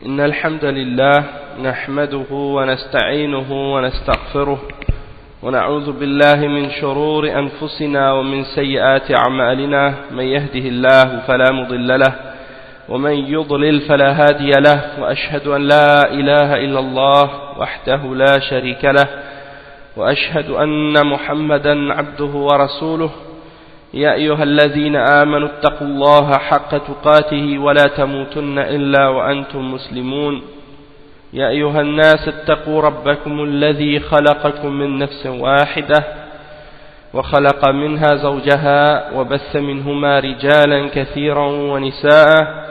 إن الحمد لله نحمده ونستعينه ونستغفره ونعوذ بالله من شرور أنفسنا ومن سيئات أعمالنا من يهده الله فلا مضل له ومن يضلل فلا هادي له وأشهد أن لا إله إلا الله وحده لا شريك له وأشهد أن محمدا عبده ورسوله يا أيها الذين آمنوا اتقوا الله حق تقاته ولا تموتن إلا وأنتم مسلمون يا أيها الناس اتقوا ربكم الذي خلقكم من نفس واحدة وخلق منها زوجها وبث منهما رجالا كثيرا ونساء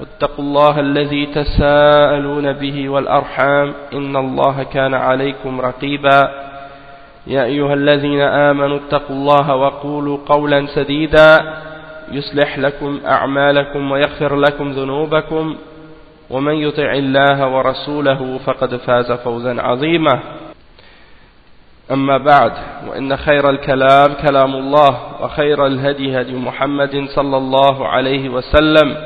واتقوا الله الذي تساءلون به والأرحام إن الله كان عليكم رقيبا يا أيها الذين آمنوا اتقوا الله وقولوا قولا سديدا يصلح لكم أعمالكم ويغفر لكم ذنوبكم ومن يطع الله ورسوله فقد فاز فوزا عظيما أما بعد وإن خير الكلام كلام الله وخير الهدي هدي محمد صلى الله عليه وسلم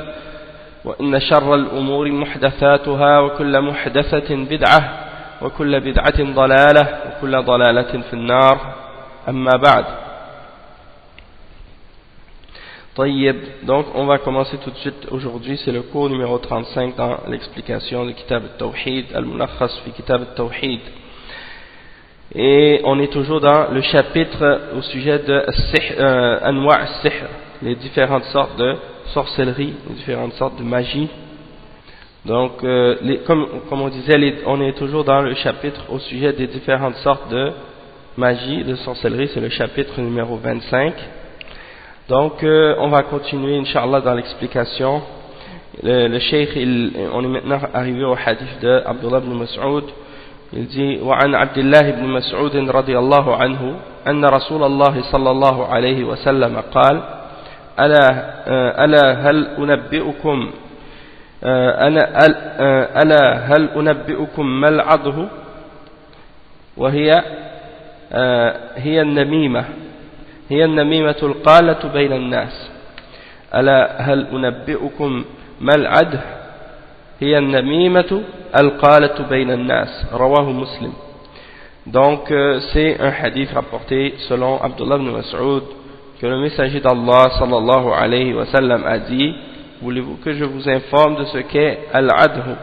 وإن شر الأمور محدثاتها وكل محدثة بدعة وكل بدعة ضلالة وكل ضلالة في النار أما بعد. طيب, donc on va commencer tout de suite aujourd'hui, c'est le cours numéro 35 dans l'explication du Kitab al-Tawhid, al-Mulakhas fi Kitab al-Tawhid. Et on est toujours dans le chapitre au sujet de Anwa' al-Sihr, les différentes sortes de sorcellerie, les différentes sortes de magie. Donc, comme on disait, on est toujours dans le chapitre au sujet des différentes sortes de magie, de sorcellerie, c'est le chapitre numéro 25. Donc, on va continuer, Inch'Allah, dans l'explication. Le cheikh, on est maintenant arrivé au hadith de Abdullah ibn Mas'ud. Il dit, وعن عبد الله بن مسعود رضي الله عنه أن رسول الله صلى الله عليه وسلم قال ألا هل أنبئكم ألا هل أنبئكم ما العضه وهي هي النميمة القالة بين الناس. ألا هل أنبئكم ما العده هي النميمة القالة بين الناس. رواه مسلم. Donc c'est un hadith rapporté selon Abdullah ibn Mas'ud que le messager d'Allah sallallahu alayhi wa sallam a dit: voulez-vous que je vous informe de ce qu'est Al-Adhu?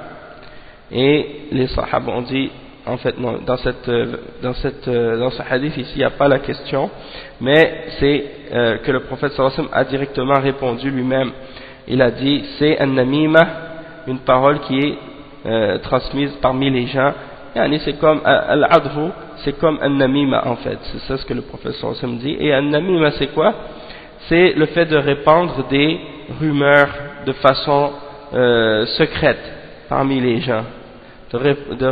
Et les Sahaba ont dit, en fait non, dans ce hadith ici il n'y a pas la question, mais c'est que le prophète sallallahu alayhi wa sallam a directement répondu lui-même. Il a dit, c'est An-Namima, une parole qui est transmise parmi les gens. Yani c'est comme Al-Adhu, c'est comme An-Namima en fait, c'est ça ce que le prophète sallallahu alayhi wa sallam dit. Et An-Namima c'est quoi? C'est le fait de répandre des rumeurs de façon secrète parmi les gens, de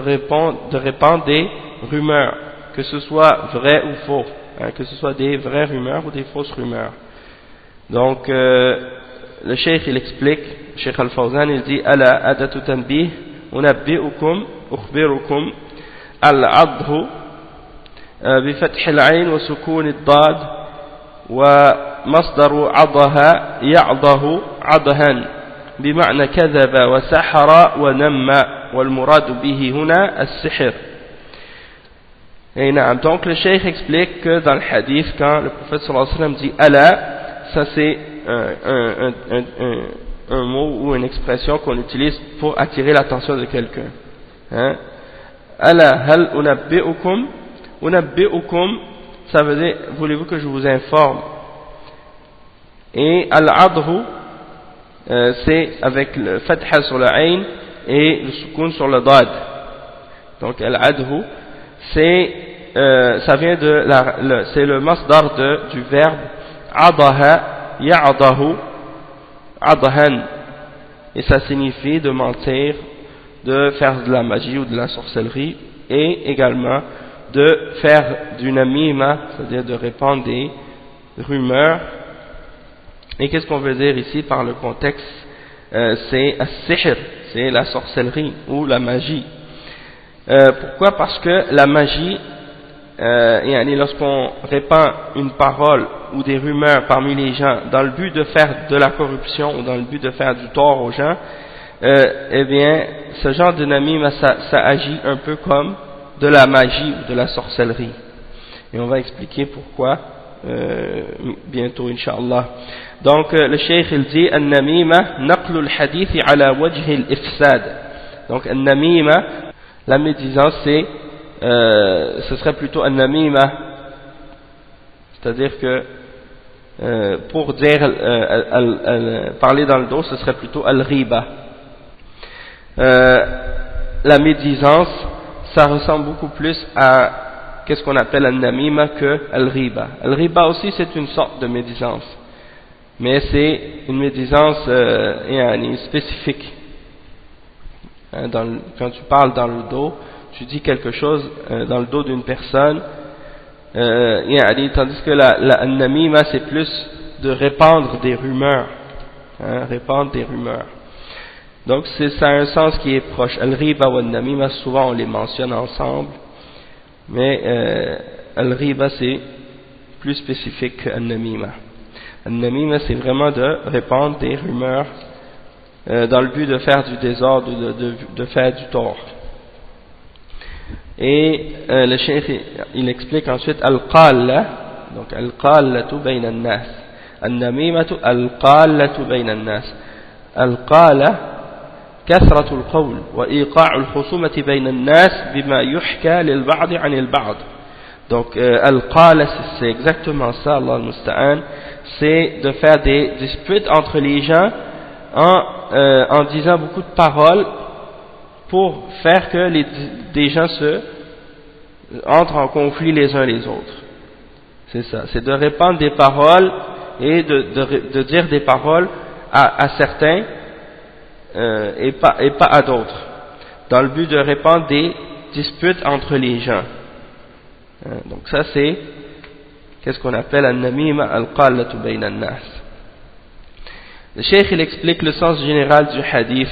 répandre des rumeurs, que ce soit vrai ou faux, hein, que ce soit des vraies rumeurs ou des fausses rumeurs. Donc le cheikh il explique, Cheikh Al-Fawzan il dit: Ala adatu tanbih unabbi'ukum ukhbirukum al-adhu bi fath al-ayn wa sukun ad-dad ومصدر عضها يعضه عضها بمعنى كذب وسحر ونم والمراد به هنا السحر. Et donc le cheikh explique que dans le hadith, quand le prophète sallallahu alayhi wa sallam dit Allah, ça c'est un mot ou une expression qu'on utilise pour attirer l'attention de quelqu'un. Hein? Allah hal unabbi'ukum, unabbi'ukum, ça veut dire, voulez-vous que je vous informe? Et al-adhu, c'est avec le fatha sur le ayn et le sukun sur le dad. Donc al-adhu, ça vient c'est le masdar du verbe adaha ya'dahu adahan, et ça signifie de mentir, de faire de la magie ou de la sorcellerie, et également de faire du namima, c'est-à-dire de répandre des rumeurs. Et qu'est-ce qu'on veut dire ici par le contexte? C'est as-sihr, c'est la sorcellerie ou la magie. Pourquoi? Parce que la magie, lorsqu'on répand une parole ou des rumeurs parmi les gens dans le but de faire de la corruption ou dans le but de faire du tort aux gens, eh bien, ce genre de namima, ça agit un peu comme de la magie ou de la sorcellerie. Et on va expliquer pourquoi bientôt, Inch'Allah. Donc, le cheikh il dit An-namima naqlu al-hadith ala wajhi al-ifsad. Donc, An-namima, la médisance, ce serait plutôt An-namima, c'est-à-dire que pour dire parler dans le dos, ce serait plutôt Al-Riba. La médisance, ça ressemble beaucoup plus à qu'est-ce qu'on appelle Al-Namima que Al-Riba. Al-Riba aussi c'est une sorte de médisance, mais c'est une médisance spécifique. Quand tu parles dans le dos, tu dis quelque chose dans le dos d'une personne, tandis que Al-Namima c'est plus de répandre des rumeurs, répandre des rumeurs. Donc ça a un sens qui est proche. Al-Riba ou Al-Namima, souvent on les mentionne ensemble, mais Al-Riba c'est plus spécifique que Al-Namima. Al-Namima c'est vraiment de répandre des rumeurs dans le but de faire du désordre, de faire du tort. Et le cheikh il explique ensuite Al-Qalla, donc Al-Qallatu bayna an-nas, Al-Namimatu Al-Qallatu bayna an-nas. Al-Qalla كثرة القول وإيقاع الخصومة بين الناس بما يحكى للبعض عن البعض. Donc al-qala c'est exactement ça, Allah al-musta'an, c'est de faire des disputes entre les gens en disant beaucoup de paroles pour faire que des gens entrent en conflit les uns les autres. C'est ça, c'est de répandre des paroles et de dire des paroles à certains et pas à d'autres, dans le but de répandre des disputes entre les gens. Donc ça c'est qu'est-ce qu'on appelle al-namima al-qallatu bayna an-nas. Le cheikh il explique le sens général du hadith.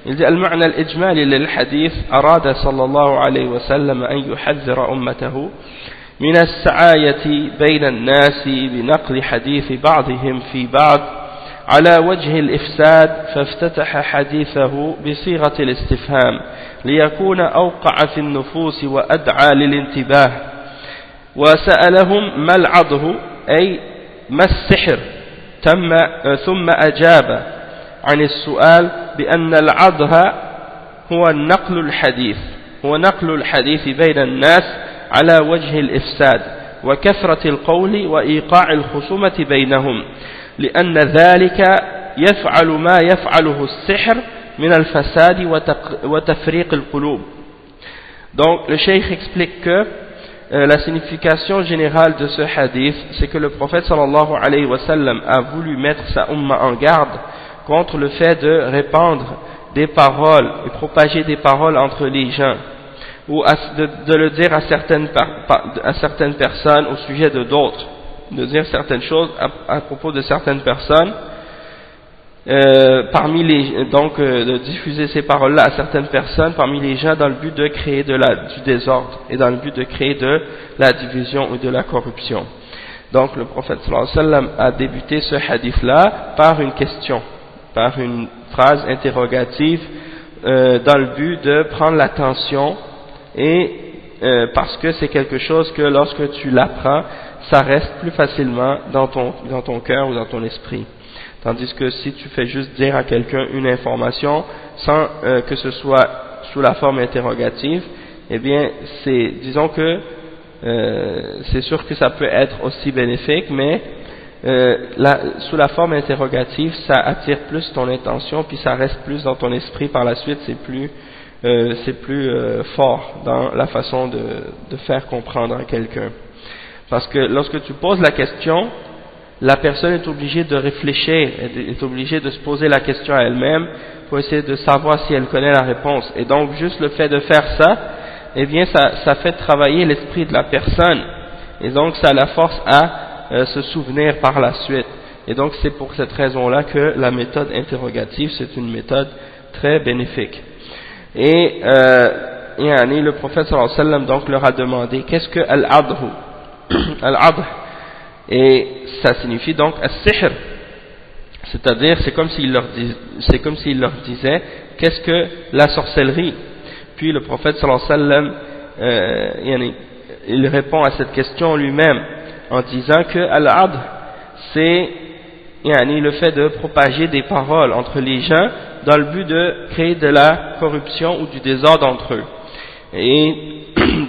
Il dit al-ma'na al-ijmali lil-hadith arada sallallahu alayhi wa sallam an yuhadhdhira ummatahu min as-sa'ayati bayna an-nas bi naqli hadith ba'dihim fi ba'd على وجه الإفساد فافتتح حديثه بصيغة الاستفهام ليكون أوقع في النفوس وأدعى للانتباه وسألهم ما العضه أي ما السحر ثم أجاب عن السؤال بأن العضه هو نقل الحديث بين الناس على وجه الإفساد وكثرة القول وإيقاع الخصومة بينهم لأن ذلك يفعل ما يفعله السحر من الفساد وتفريق القلوب. Donc le cheikh explique que la signification générale de ce hadith, c'est que le prophète sallallahu alayhi wa sallam a voulu mettre sa umma en garde contre le fait de répandre des paroles et propager des paroles entre les gens, ou de le dire à certaines personnes au sujet de d'autres, de dire certaines choses à propos de certaines personnes, de diffuser ces paroles-là à certaines personnes parmi les gens dans le but de créer du désordre et dans le but de créer de la division ou de la corruption. Donc le prophète sallallahu alayhi wa sallam a débuté ce hadith-là par une question, par une phrase interrogative dans le but de prendre l'attention et parce que c'est quelque chose que lorsque tu l'apprends, ça reste plus facilement dans ton cœur ou dans ton esprit. Tandis que si tu fais juste dire à quelqu'un une information sans que ce soit sous la forme interrogative, eh bien disons que c'est sûr que ça peut être aussi bénéfique, mais sous la forme interrogative, ça attire plus ton intention, puis ça reste plus dans ton esprit par la suite, c'est plus fort dans la façon de faire comprendre à quelqu'un. Parce que lorsque tu poses la question, la personne est obligée de réfléchir, est obligée de se poser la question à elle-même pour essayer de savoir si elle connaît la réponse. Et donc juste le fait de faire ça, eh bien ça fait travailler l'esprit de la personne. Et donc ça la force à se souvenir par la suite. Et donc c'est pour cette raison-là que la méthode interrogative, c'est une méthode très bénéfique. Et le prophète sallallahu alayhi wa sallam donc leur a demandé qu'est-ce que al-adhu al-adh, et ça signifie donc as-sihr, c'est-à-dire c'est comme s'il leur disait qu'est-ce que la sorcellerie? Puis le prophète sallallahu alayhi wa sallam, il répond à cette question lui-même en disant que al-adh, c'est le fait de propager des paroles entre les gens dans le but de créer de la corruption ou du désordre entre eux, et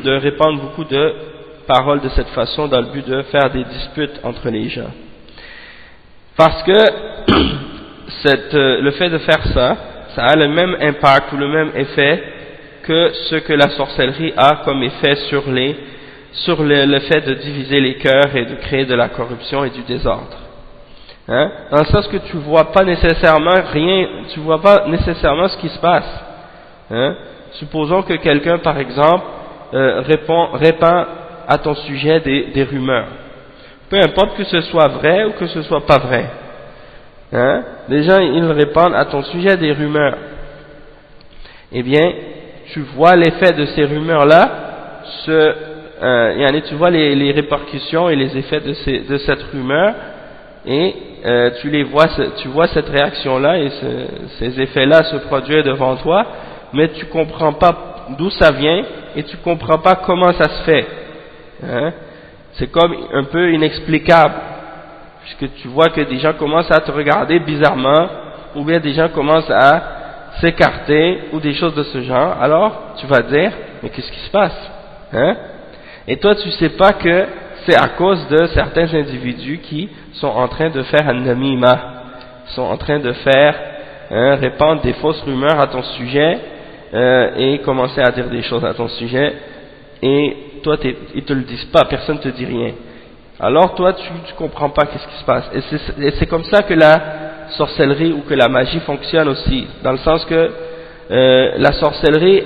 de répandre beaucoup de paroles de cette façon dans le but de faire des disputes entre les gens. Parce que le fait de faire ça, ça a le même impact ou le même effet que ce que la sorcellerie a comme effet sur le fait de diviser les cœurs et de créer de la corruption et du désordre. Dans le sens que tu vois pas nécessairement ce qui se passe. Supposons que quelqu'un, par exemple, répand à ton sujet des rumeurs. Peu importe que ce soit vrai ou que ce soit pas vrai. Les gens, ils répandent à ton sujet des rumeurs. Eh bien, tu vois l'effet de ces rumeurs-là, tu vois les répercussions et les effets de cette rumeur, et tu vois cette réaction-là et ces effets-là se produire devant toi, mais tu comprends pas d'où ça vient et tu comprends pas comment ça se fait. C'est comme un peu inexplicable, puisque tu vois que des gens commencent à te regarder bizarrement, ou bien des gens commencent à s'écarter, ou des choses de ce genre. Alors tu vas dire, mais qu'est-ce qui se passe? Et toi tu sais pas que c'est à cause de certains individus qui sont en train de faire un namima, sont en train de faire répandre des fausses rumeurs à ton sujet, et commencer à dire des choses à ton sujet, et toi ils te le disent pas, personne te dit rien. Alors toi tu comprends pas qu'est-ce qui se passe. Et c'est comme ça que la sorcellerie ou que la magie fonctionne aussi, dans le sens que la sorcellerie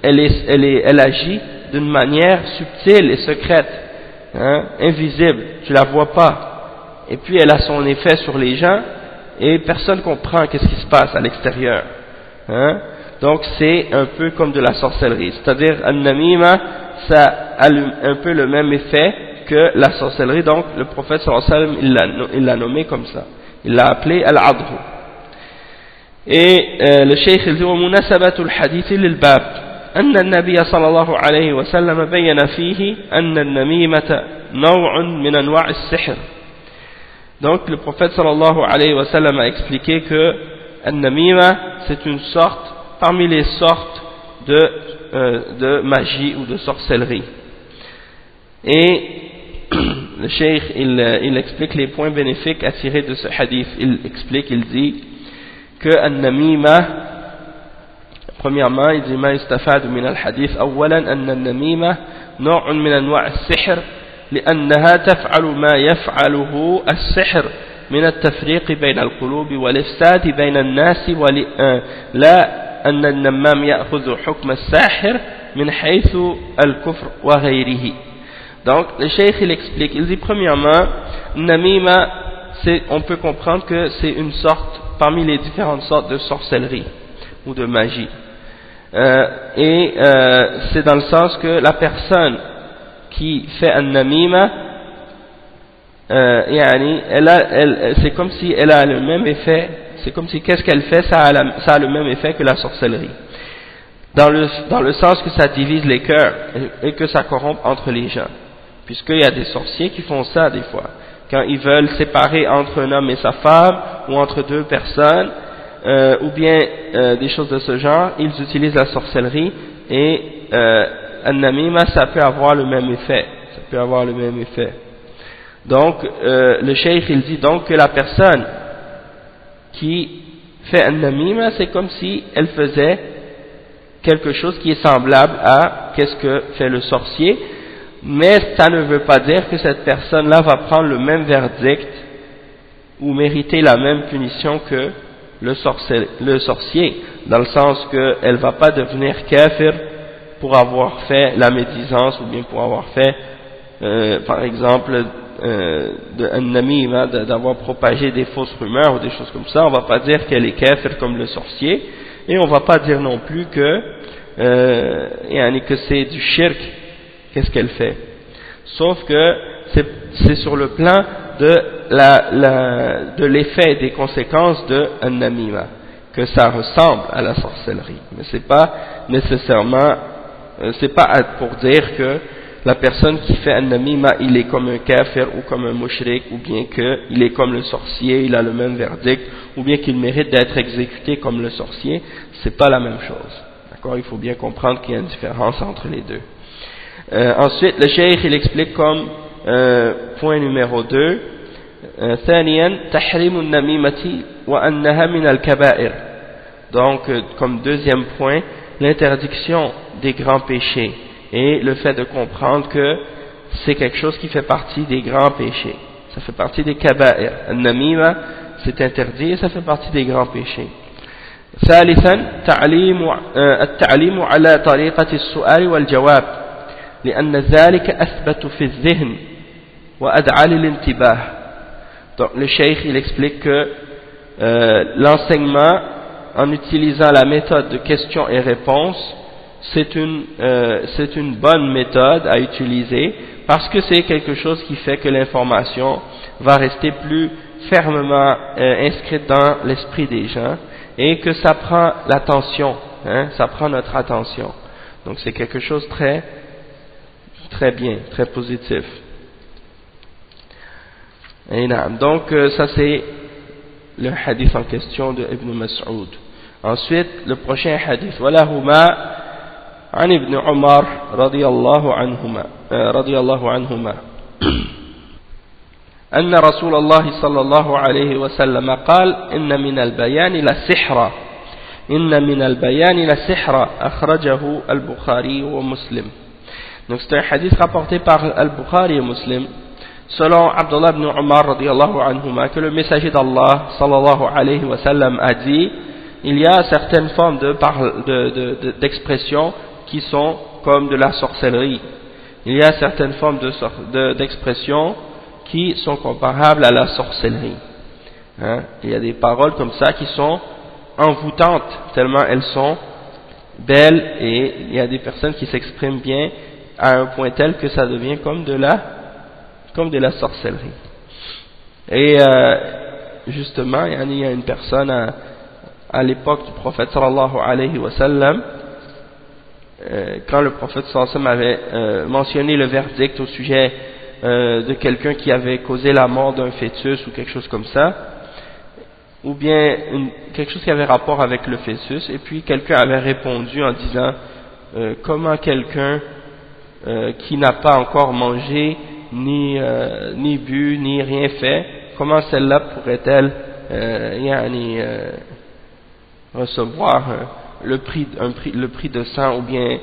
elle agit d'une manière subtile et secrète, invisible, tu la vois pas, et puis elle a son effet sur les gens et personne comprend qu'est-ce qui se passe à l'extérieur. Donc c'est un peu comme de la sorcellerie, c'est-à-dire al-namima, ça a un peu le même effet que la sorcellerie. Donc le prophète sallallahu alayhi wa sallam il l'a nommé comme ça, il l'a appelé al-adh. Et le cheikh il dit ومناسبة الحديث للباب أن النبي صلى الله عليه وسلم بين فيه أن النميمة نوع من أنواع السحر. Donc le prophète sallallahu alayhi wa sallam a expliqué que an-namima c'est une sorte parmi les sortes de magie ou de sorcellerie. Et le cheikh il explique les points bénéfiques à tirer de ce hadith. Il explique, il dit que an-namima, premièrement il dit ما يستفاد من الحديث أولا أن النميمة نوع من أنواع السحر لأنها تفعل ما يفعله السحر من التفريق بين القلوب والإفساد بين الناس لا أن النمام يأخذ حكم الساحر من حيث الكفر وغيره. Donc le cheikh il explique, il dit premièrement namima, on peut comprendre que c'est une sorte parmi les différentes sortes de sorcellerie ou de magie, c'est dans le sens que la personne qui fait un namima, c'est comme si elle a le même effet, c'est comme si qu'est-ce qu'elle fait, ça a le même effet que la sorcellerie, dans le sens que ça divise les cœurs et que ça corrompt entre les gens, puisqu'il y a des sorciers qui font ça des fois, quand ils veulent séparer entre un homme et sa femme, ou entre deux personnes, ou bien des choses de ce genre, ils utilisent la sorcellerie, et an-namima ça peut avoir le même effet, Donc le cheikh il dit donc que la personne qui fait an-namima, c'est comme si elle faisait quelque chose qui est semblable à qu'est-ce que fait le sorcier, mais ça ne veut pas dire que cette personne-là va prendre le même verdict ou mériter la même punition que le sorcier, dans le sens qu'elle ne va pas devenir kafir pour avoir fait la médisance ou bien pour avoir fait, par exemple, d'avoir propagé des fausses rumeurs ou des choses comme ça. On ne va pas dire qu'elle est kafir comme le sorcier, et on ne va pas dire non plus que c'est du shirk. Qu'est-ce qu'elle fait? Sauf que c'est sur le plan de l'effet et des conséquences de an-namima, que ça ressemble à la sorcellerie. Mais c'est pas nécessairement, c'est pas pour dire que la personne qui fait un namima, il est comme un kafir ou comme un mushrik, ou bien qu'il est comme le sorcier, il a le même verdict, ou bien qu'il mérite d'être exécuté comme le sorcier. C'est pas la même chose. D'accord? Il faut bien comprendre qu'il y a une différence entre les deux. Ensuite, le cheikh il explique comme point numéro 2, ثانيا تحريم النميمة وأنها من الكبائر. Donc, comme deuxième point, l'interdiction des grands péchés et le fait de comprendre que c'est quelque chose qui fait partie des grands péchés. Ça fait partie des kaba'ir. An-namima, c'est interdit et ça fait partie des grands péchés. ثالثا التعليم على طريقة السؤال والجواب لأن ذلك أثبت في الذهن وأدعى للانتباه. Donc le cheikh il explique que l'enseignement en utilisant la méthode de questions et réponses c'est une bonne méthode à utiliser parce que c'est quelque chose qui fait que l'information va rester plus fermement inscrite dans l'esprit des gens et que ça prend l'attention, ça prend notre attention. Donc c'est quelque chose très très bien, très positif. Et donc ça c'est le hadith en question de Ibn Mas'ud. Ensuite le prochain hadith ولهما عن ابن عمر رضي الله عنهما أن رسول الله صلى الله عليه وسلم قال إن من البيان لسحرا أخرجه البخاري ومسلم. Donc c'est un hadith rapporté par Al-Bukhari et Muslim selon Abdullah ibn Umar radiyallahu anhuma que le messager d'Allah sallallahu alayhi wa sallam a dit il y a certaines formes d'expressions qui sont comme de la sorcellerie. Il y a certaines formes d'expressions qui sont comparables à la sorcellerie. Il y a des paroles comme ça qui sont envoûtantes tellement elles sont belles et il y a des personnes qui s'expriment bien à un point tel que ça devient comme de la sorcellerie. Et justement, il y a une personne à l'époque du prophète sallallahu alayhi wa sallam, quand le prophète sallallahu alayhi wa sallam avait mentionné le verdict au sujet de quelqu'un qui avait causé la mort d'un fœtus ou quelque chose comme ça, ou bien quelque chose qui avait rapport avec le fœtus, et puis quelqu'un avait répondu en disant comment quelqu'un qui n'a pas encore mangé ni bu ni rien fait, comment celle-là pourrait-elle recevoir le prix de sang, ou bien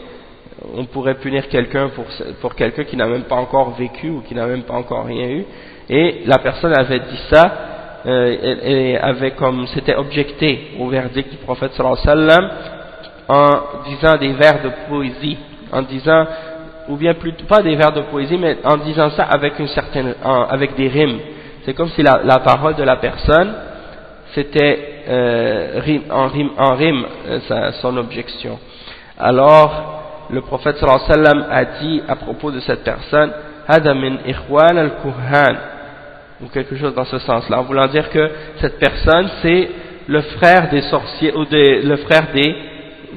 on pourrait punir quelqu'un pour quelqu'un qui n'a même pas encore vécu ou qui n'a même pas encore rien eu. Et la personne avait dit ça, elle avait comme s'était objecté au verdict du prophète sallallahu alayhi wa sallam en disant des vers de poésie, en disant, ou bien plutôt pas des vers de poésie, mais en disant ça avec avec des rimes. C'est comme si la parole de la personne c'était en rime son objection. Alors le prophète sallallahu alayhi wa sallam a dit à propos de cette personne hada min ikhwan al-kuhan, ou quelque chose dans ce sens-là, en voulant dire que cette personne c'est le frère des sorciers ou le frère des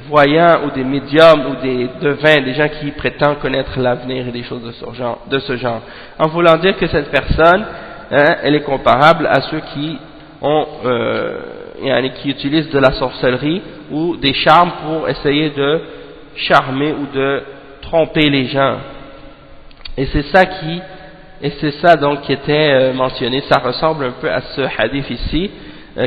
voyants ou des médiums ou des devins, des gens qui prétendent connaître l'avenir et des choses de ce genre, en voulant dire que cette personne elle est comparable à ceux qui qui utilisent de la sorcellerie ou des charmes pour essayer de charmer ou de tromper les gens. Et c'est ça donc qui était mentionné. Ça ressemble un peu à ce hadith ici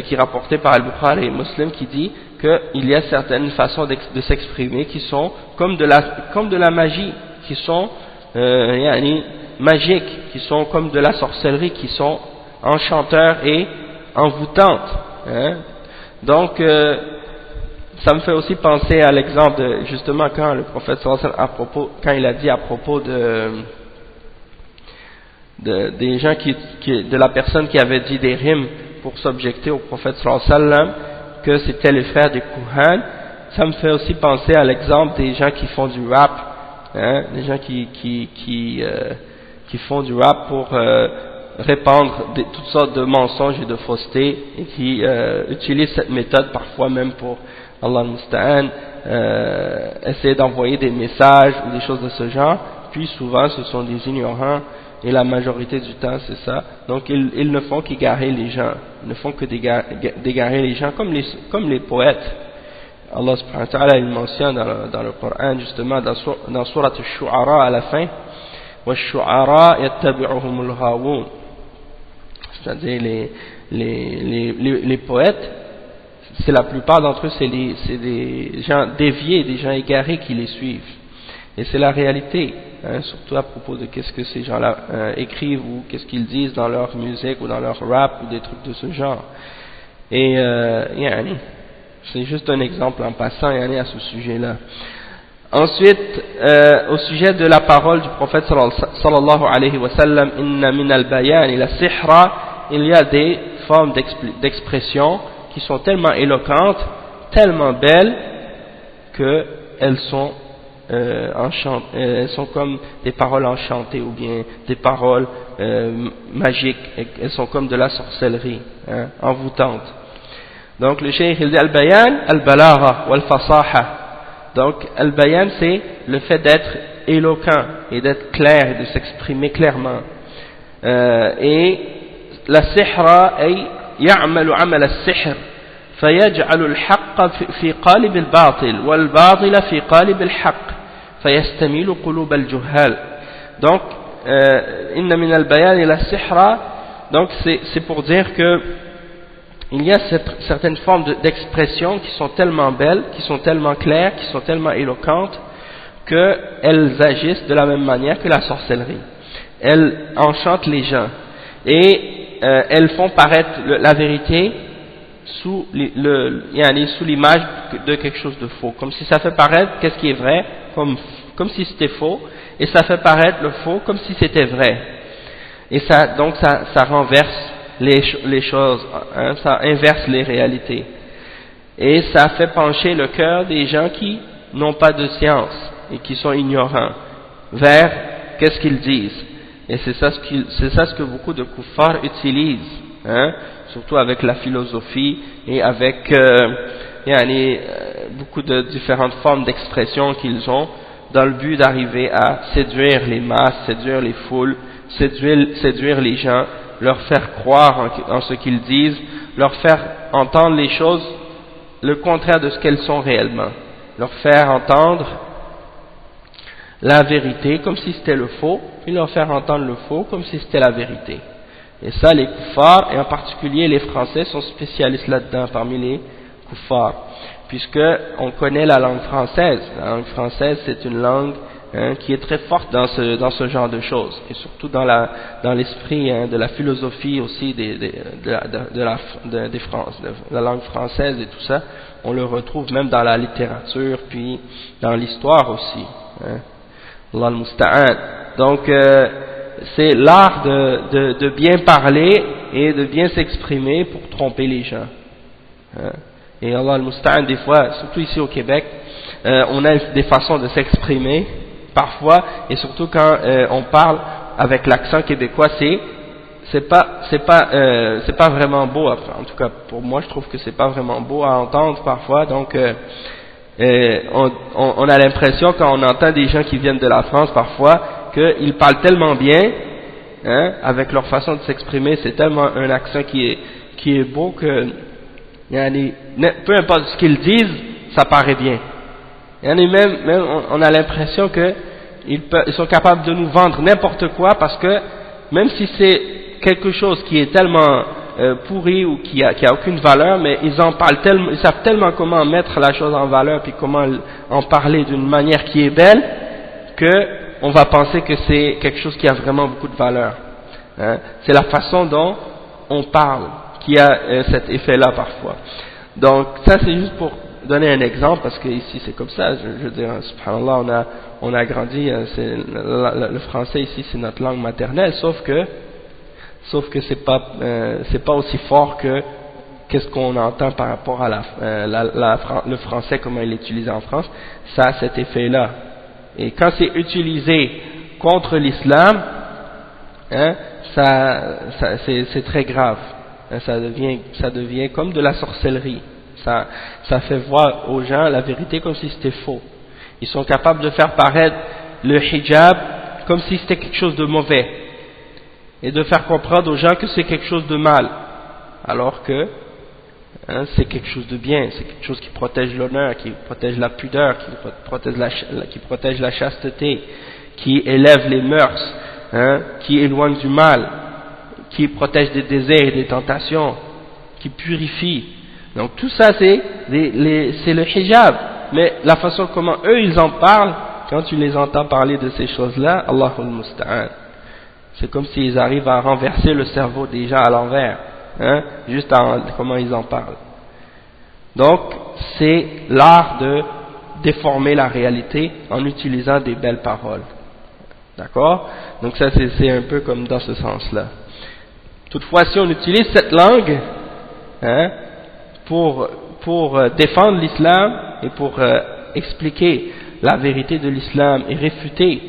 qui est rapporté par Al-Bukhari et Muslim, qui dit qu'il y a certaines façons de s'exprimer qui sont comme de la magie, qui sont magiques, qui sont comme de la sorcellerie, qui sont enchanteurs et envoûtantes. Donc ça me fait aussi penser à l'exemple de justement quand le prophète sallallahu alayhi wa sallam quand il a dit à propos des gens de la personne qui avait dit des rimes pour s'objecter au prophète sallallahu alayhi wa sallam que c'était le frère des Kuhan. Ça me fait aussi penser à l'exemple des gens qui font du rap, des gens qui font du rap pour répandre toutes sortes de mensonges et de faussetés et qui utilisent cette méthode parfois même pour Allah al-Musta'an, essayer d'envoyer des messages ou des choses de ce genre. Puis souvent ce sont des ignorants et la majorité du temps c'est ça. Donc ils ne font qu'égarer les gens, ils ne font que d'égarer les gens comme les poètes. Allah subhanahu wa ta'ala il mentionne dans le Coran justement dans Surat al-Shu'ara à la fin, وَالشُّعَرَاء يَتَّبِعُهُمُ الْغَاوُونَ, c'est-à-dire les poètes, c'est la plupart d'entre eux c'est des gens déviés, des gens égarés qui les suivent. Et c'est la réalité, hein, surtout à propos de qu'est-ce que ces gens-là écrivent ou qu'est-ce qu'ils disent dans leur musique ou dans leur rap ou des trucs de ce genre. Et c'est juste un exemple en passant à ce sujet-là. Ensuite, au sujet de la parole du prophète sallallahu alayhi wa sallam, inna min al-bayan ila sihra, il y a des formes d'expression qui sont tellement éloquentes, tellement belles qu'elles sont elles sont comme des paroles enchantées ou bien des paroles magiques, elles sont comme de la sorcellerie, hein, envoûtantes. Donc le cheikh il dit al-bayan al-balagha wal-fasaha. Donc al-bayan c'est le fait d'être éloquent et d'être clair et de s'exprimer clairement. Et la sihra ay ya'malu 'amal as-sihr فيجعل الحق في قالب الباطل والباطل في قالب الحق فيستميل قلوب الجهال. Donc inna min al-bayan ila sihra, donc c'est pour dire que il y a certaines formes d'expression qui sont tellement belles, qui sont tellement claires, qui sont tellement éloquentes qu'elles agissent de la même manière que la sorcellerie. Elles enchantent les gens et elles font paraître la vérité sous l'image de quelque chose de faux, comme si ça fait paraître qu'est-ce qui est vrai comme si c'était faux, et ça fait paraître le faux comme si c'était vrai. Et donc ça renverse les choses, hein, ça inverse les réalités. Et ça fait pencher le cœur des gens qui n'ont pas de science et qui sont ignorants vers qu'est-ce qu'ils disent. Et c'est ça ce que beaucoup de kuffars utilisent, hein, surtout avec la philosophie et avec beaucoup de différentes formes d'expression qu'ils ont dans le but d'arriver à séduire les masses, séduire les foules, séduire les gens, leur faire croire en ce qu'ils disent, leur faire entendre les choses le contraire de ce qu'elles sont réellement, leur faire entendre la vérité comme si c'était le faux, puis leur faire entendre le faux comme si c'était la vérité. Et ça, les kuffars, et en particulier les Français, sont spécialistes là-dedans parmi les kuffars, puisque on connaît la langue française. La langue française, c'est une langue qui est très forte dans ce genre de choses, et surtout dans l'esprit de la philosophie aussi de la langue française et tout ça. On le retrouve même dans la littérature, puis dans l'histoire aussi. Allah al-Musta'an. Donc c'est l'art de bien parler et de bien s'exprimer pour tromper les gens. Et Allah al-Musta'an, des fois, surtout ici au Québec, on a des façons de s'exprimer parfois, et surtout quand on parle avec l'accent québécois, c'est pas vraiment beau. En tout cas pour moi, je trouve que c'est pas vraiment beau à entendre parfois. Donc on a l'impression, quand on entend des gens qui viennent de la France parfois, qu'ils parlent tellement bien, hein, avec leur façon de s'exprimer, c'est tellement un accent qui est beau que peu importe ce qu'ils disent, ça paraît bien. Même on a l'impression que ils sont capables de nous vendre n'importe quoi, parce que même si c'est quelque chose qui est tellement pourri ou qui a aucune valeur, mais ils savent tellement comment mettre la chose en valeur, puis comment en parler d'une manière qui est belle, que on va penser que c'est quelque chose qui a vraiment beaucoup de valeur. Hein? C'est la façon dont on parle qui a cet effet-là parfois. Donc ça, c'est juste pour donner un exemple, parce que ici c'est comme ça. Je veux dire, subhanallah, on a grandi, le français ici c'est notre langue maternelle, sauf que c'est pas aussi fort que qu'est-ce qu'on entend par rapport à le français, comment il est utilisé en France. Ça a cet effet-là. Et quand c'est utilisé contre l'islam, hein, c'est très grave. Ça devient comme de la sorcellerie. Ça fait voir aux gens la vérité comme si c'était faux. Ils sont capables de faire paraître le hijab comme si c'était quelque chose de mauvais et de faire comprendre aux gens que c'est quelque chose de mal, alors que c'est quelque chose de bien, c'est quelque chose qui protège l'honneur, qui protège la pudeur, qui protège la chasteté, qui élève les mœurs, qui éloigne du mal, qui protège des désirs et des tentations, qui purifie. Donc tout ça c'est le hijab, mais la façon comment eux ils en parlent, quand tu les entends parler de ces choses-là, Allahul Musta'an, c'est comme s'ils arrivent à renverser le cerveau des gens à l'envers, juste en comment ils en parlent. Donc c'est l'art de déformer la réalité en utilisant des belles paroles. D'accord? Donc ça c'est un peu comme dans ce sens-là. Toutefois, si on utilise cette langue pour défendre l'islam et pour expliquer la vérité de l'islam et réfuter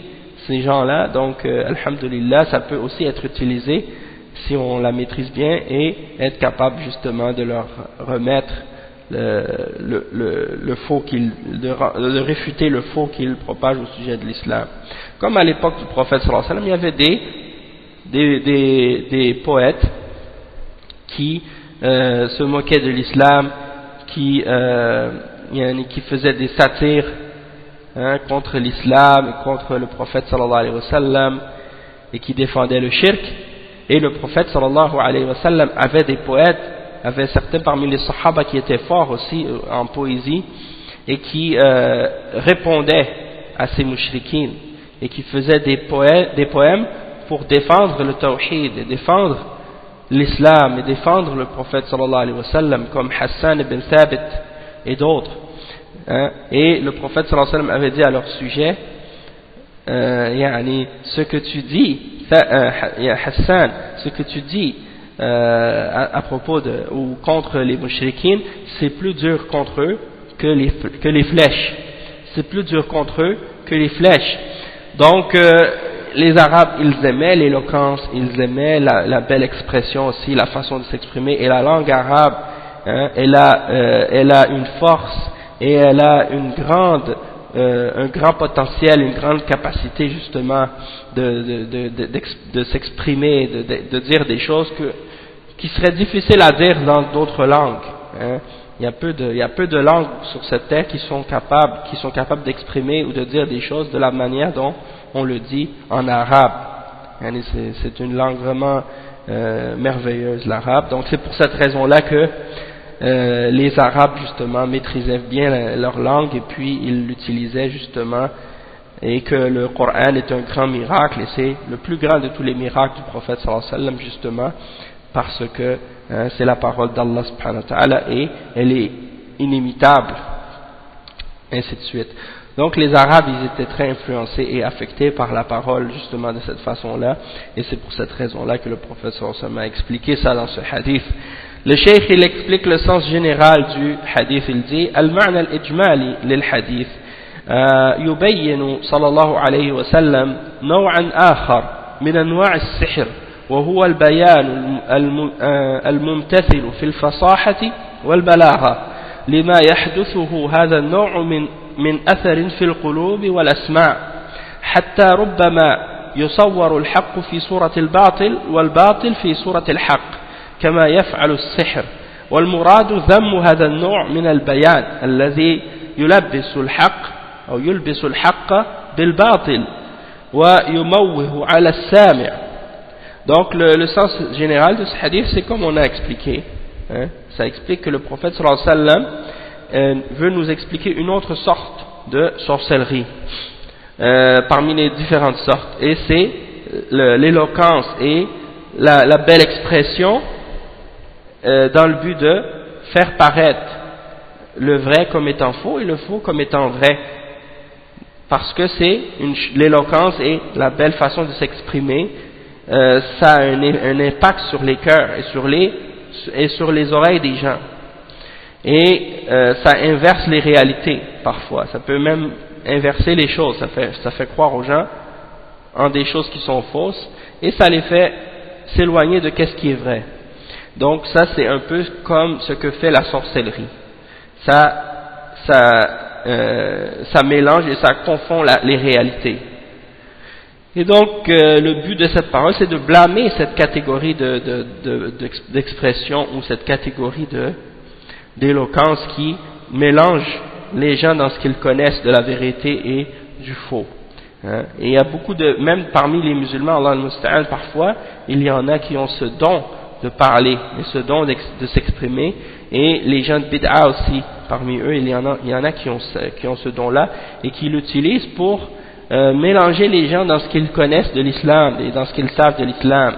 ces gens-là, donc alhamdulillah, ça peut aussi être utilisé si on la maîtrise bien et être capable justement de leur remettre le faux de réfuter le faux qu'ils propagent au sujet de l'islam. Comme à l'époque du prophète sallallahu alayhi wa sallam, il y avait des poètes qui se moquaient de l'islam, qui faisaient des satires contre l'islam et contre le prophète sallallahu alayhi wa sallam, et qui défendaient le shirk. Et le prophète sallallahu alayhi wa sallam avait des poètes, avait certains parmi les sahaba qui étaient forts aussi en poésie et qui répondaient à ces mushrikines et qui faisaient des poèmes pour défendre le tawhid et défendre l'islam et défendre le prophète sallallahu alayhi wa sallam, comme Hassan ibn Thabit et d'autres. Et le prophète sallallahu alayhi wa sallam avait dit à leur sujet, ce que tu dis, Hassan, ce que tu dis à propos ou contre les mushrikines, c'est plus dur contre eux que les flèches. C'est plus dur contre eux que les flèches. Donc les Arabes, ils aimaient l'éloquence, ils aimaient la belle expression aussi, la façon de s'exprimer, et la langue arabe, elle a une force et elle a un grand potentiel, une grande capacité justement de s'exprimer, de dire des choses qui seraient difficiles à dire dans d'autres langues. Il y a peu de langues sur cette terre qui sont capables d'exprimer ou de dire des choses de la manière dont on le dit en arabe. C'est une langue vraiment merveilleuse, l'arabe. Donc c'est pour cette raison-là que les Arabes justement maîtrisaient bien leur langue et puis ils l'utilisaient justement, et que le Coran est un grand miracle et c'est le plus grand de tous les miracles du prophète sallallahu alayhi wa sallam, justement parce que c'est la parole d'Allah subhanahu wa ta'ala et elle est inimitable, ainsi de suite. Donc les Arabes, ils étaient très influencés et affectés par la parole justement de cette façon-là, et c'est pour cette raison-là que le prophète sallallahu alayhi wa sallam a expliqué ça dans ce hadith. Le cheikh, il explique le sens général du hadith. Il dit المعنى الإجمالي للحديث يبين صلى الله عليه وسلم نوعا آخر من أنواع السحر، وهو البيان الممتثل في الفصاحة والبلاغة لما يحدثه هذا النوع من أثر في القلوب والأسماع، حتى ربما يصور الحق في صورة الباطل والباطل في صورة الحق كما يفعل السحر. والمراد ذم هذا النوع من البيان الذي يلبس الحق بالباطل ويموه على السامع. Donc le sens général de ce hadith, c'est comme on a expliqué, ça explique que le prophète sallallahu alayhi wa sallam veut nous expliquer une autre sorte de sorcellerie parmi les différentes sortes, et c'est l'éloquence et la belle expression dans le but de faire paraître le vrai comme étant faux et le faux comme étant vrai, parce que c'est l'éloquence et la belle façon de s'exprimer, ça a un impact sur les cœurs et sur les oreilles des gens, et ça inverse les réalités parfois, ça peut même inverser les choses, ça fait croire aux gens en des choses qui sont fausses, et ça les fait s'éloigner de qu'est-ce qui est vrai. Donc ça c'est un peu comme ce que fait la sorcellerie. Ça mélange et ça confond les réalités. Et donc le but de cette parole c'est de blâmer cette catégorie d'expression ou cette catégorie d'éloquence qui mélange les gens dans ce qu'ils connaissent de la vérité et du faux. Hein? Et il y a beaucoup même parmi les musulmans, Allah al-Musta'an, parfois, il y en a qui ont ce don de parler, et ce don de s'exprimer, et les gens de bid'a aussi, parmi eux, il y en a qui ont ce don-là, et qui l'utilisent pour mélanger les gens dans ce qu'ils connaissent de l'islam, et dans ce qu'ils savent de l'islam.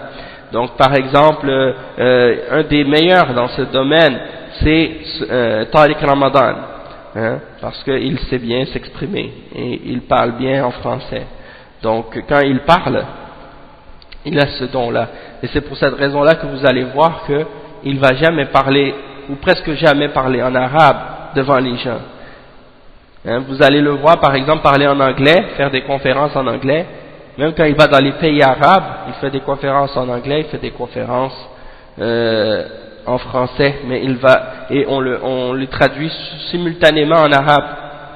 Donc, par exemple, un des meilleurs dans ce domaine, c'est Tariq Ramadan. Hein, parce qu'il sait bien s'exprimer et il parle bien en français. Donc quand il parle, il a ce don-là. Et c'est pour cette raison-là que vous allez voir qu'il ne va jamais parler, ou presque jamais parler en arabe devant les gens. Hein, vous allez le voir par exemple parler en anglais, faire des conférences en anglais. Même quand il va dans les pays arabes, il fait des conférences en anglais, il fait des conférences en français, mais on les traduit simultanément en arabe.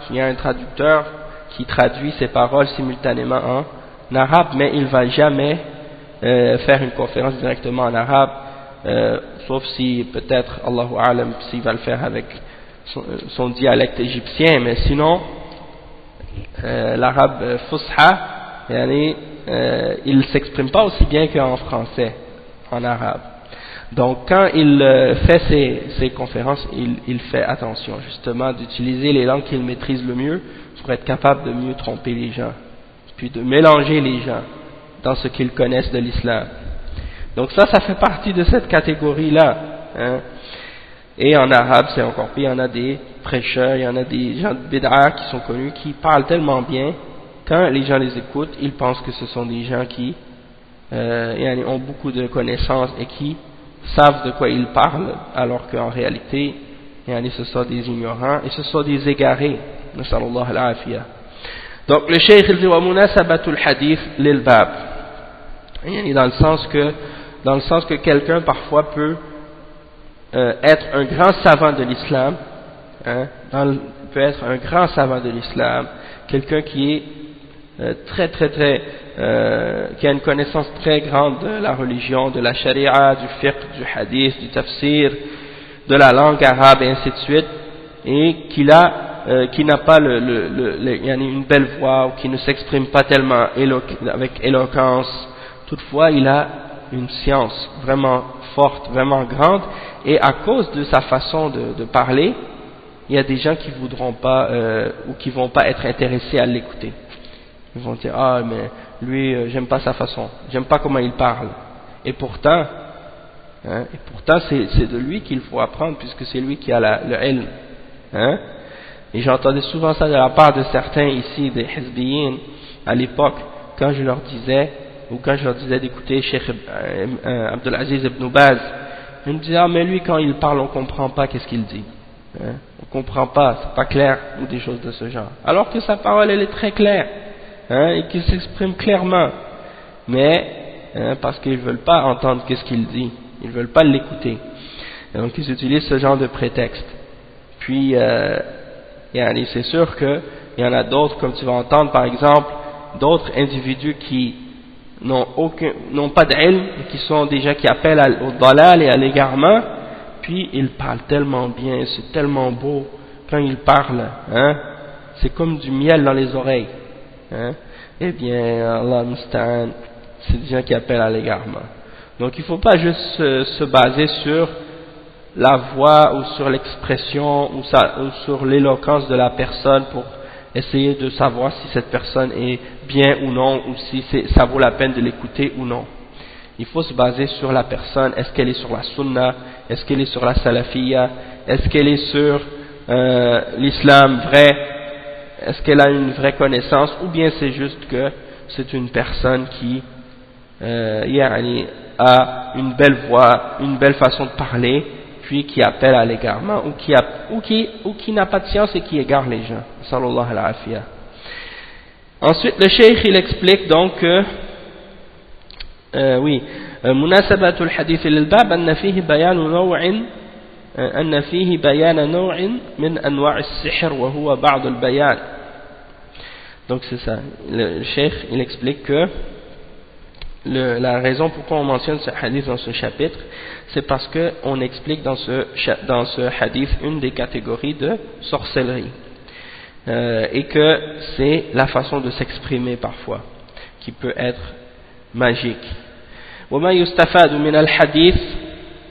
Il y a un traducteur qui traduit ces paroles simultanément en arabe, mais il ne va jamais faire une conférence directement en arabe, sauf si peut-être, Allahu A'lam, s'il va le faire avec son dialecte égyptien, mais sinon l'arabe fusha, il ne s'exprime pas aussi bien qu'en français, en arabe. Donc quand il fait ses conférences, il fait attention justement d'utiliser les langues qu'il maîtrise le mieux pour être capable de mieux tromper les gens, puis de mélanger les gens dans ce qu'ils connaissent de l'islam. Donc ça fait partie de cette catégorie-là. Hein. Et en arabe c'est encore pire, il y en a des prêcheurs, il y en a des gens de bid'a qui sont connus, qui parlent tellement bien, quand les gens les écoutent, ils pensent que ce sont des gens qui ont beaucoup de connaissances et qui savent de quoi ils parlent, alors qu'en réalité, ce sont des ignorants et ce sont des égarés. Nasallallahu al-afiyah. Donc le cheikh il dit wa munasabatul hadith lil bab. Dans le sens que quelqu'un parfois peut être un grand savant de l'islam, hein, peut être un grand savant de l'islam, quelqu'un qui est qui a une connaissance très grande de la religion, de la sharia, du fiqh, du hadith, du tafsir, de la langue arabe et ainsi de suite, et qui n'a pas une belle voix ou qui ne s'exprime pas tellement avec éloquence. Toutefois, il a une science vraiment forte, vraiment grande, et à cause de sa façon de parler, il y a des gens qui voudront pas ou qui vont pas être intéressés à l'écouter. Ils vont dire ah mais lui j'aime pas sa façon, j'aime pas comment il parle. Et pourtant c'est de lui qu'il faut apprendre puisque c'est lui qui a le ilm. Hein? Et j'entendais souvent ça de la part de certains ici des hizbiyin à l'époque quand je leur disais d'écouter Cheikh Abdelaziz ibn Baz. Ils me disaient ah mais lui quand il parle on comprend pas qu'est-ce qu'il dit. Hein? On comprend pas, c'est pas clair ou des choses de ce genre. Alors que sa parole elle est très claire. Hein, et qu'il s'exprime clairement, mais parce qu'ils ne veulent pas entendre qu'est-ce qu'il dit, ils ne veulent pas l'écouter, donc ils utilisent ce genre de prétexte. Puis c'est sûr qu'il y en a d'autres, comme tu vas entendre par exemple, d'autres individus qui n'ont pas d'ilm, et qui sont des gens qui appellent au dalal et à l'égarement, puis ils parlent tellement bien, c'est tellement beau quand ils parlent, hein, c'est comme du miel dans les oreilles. Hein? Eh bien, Allah Musta'an, c'est des gens qui appellent à l'égarement. Donc il ne faut pas juste se baser sur la voix ou sur l'expression ou sur l'éloquence de la personne pour essayer de savoir si cette personne est bien ou non, ou si ça vaut la peine de l'écouter ou non. Il faut se baser sur la personne. Est-ce qu'elle est sur la sunna? Est-ce qu'elle est sur la salafiyya? Est-ce qu'elle est sur l'islam vrai? Est-ce qu'elle a une vraie connaissance? Ou bien c'est juste que c'est une personne qui a une belle voix, une belle façon de parler, puis qui appelle à l'égarement, ou qui n'a pas de science et qui égare les gens. Sallallahu alayhi wa. Ensuite, le cheikh il explique donc que مناسبة الحديث للباب أن فيه بيان نوع من أنواع السحر وهو بعض البيان. Donc c'est ça, le cheikh il explique que la raison pourquoi on mentionne ce hadith dans ce chapitre, c'est parce qu'on explique dans ce hadith une des catégories de sorcellerie, et que c'est la façon de s'exprimer parfois qui peut être magique. وما يستفاد من الحديث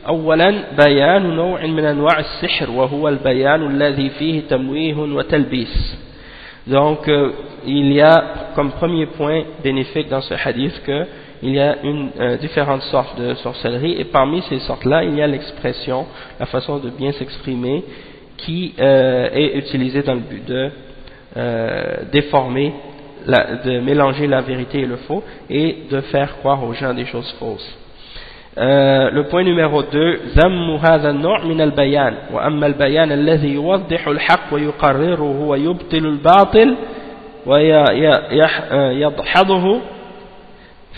أولا بيان نوع من أنواع السحر وهو البيان الذي فيه تمويه وتلبيس. Donc il y a comme premier point bénéfique dans ce hadith que il y a différentes sortes de sorcellerie, et parmi ces sortes-là, il y a l'expression, la façon de bien s'exprimer, qui est utilisée dans le but de déformer, de mélanger la vérité et le faux, et de faire croire aux gens des choses fausses. Le point numéro 2, ذم هذا النوع من البيان وأما البيان الذي يوضح الحق ويقرره ويبطل الباطل ويدحضه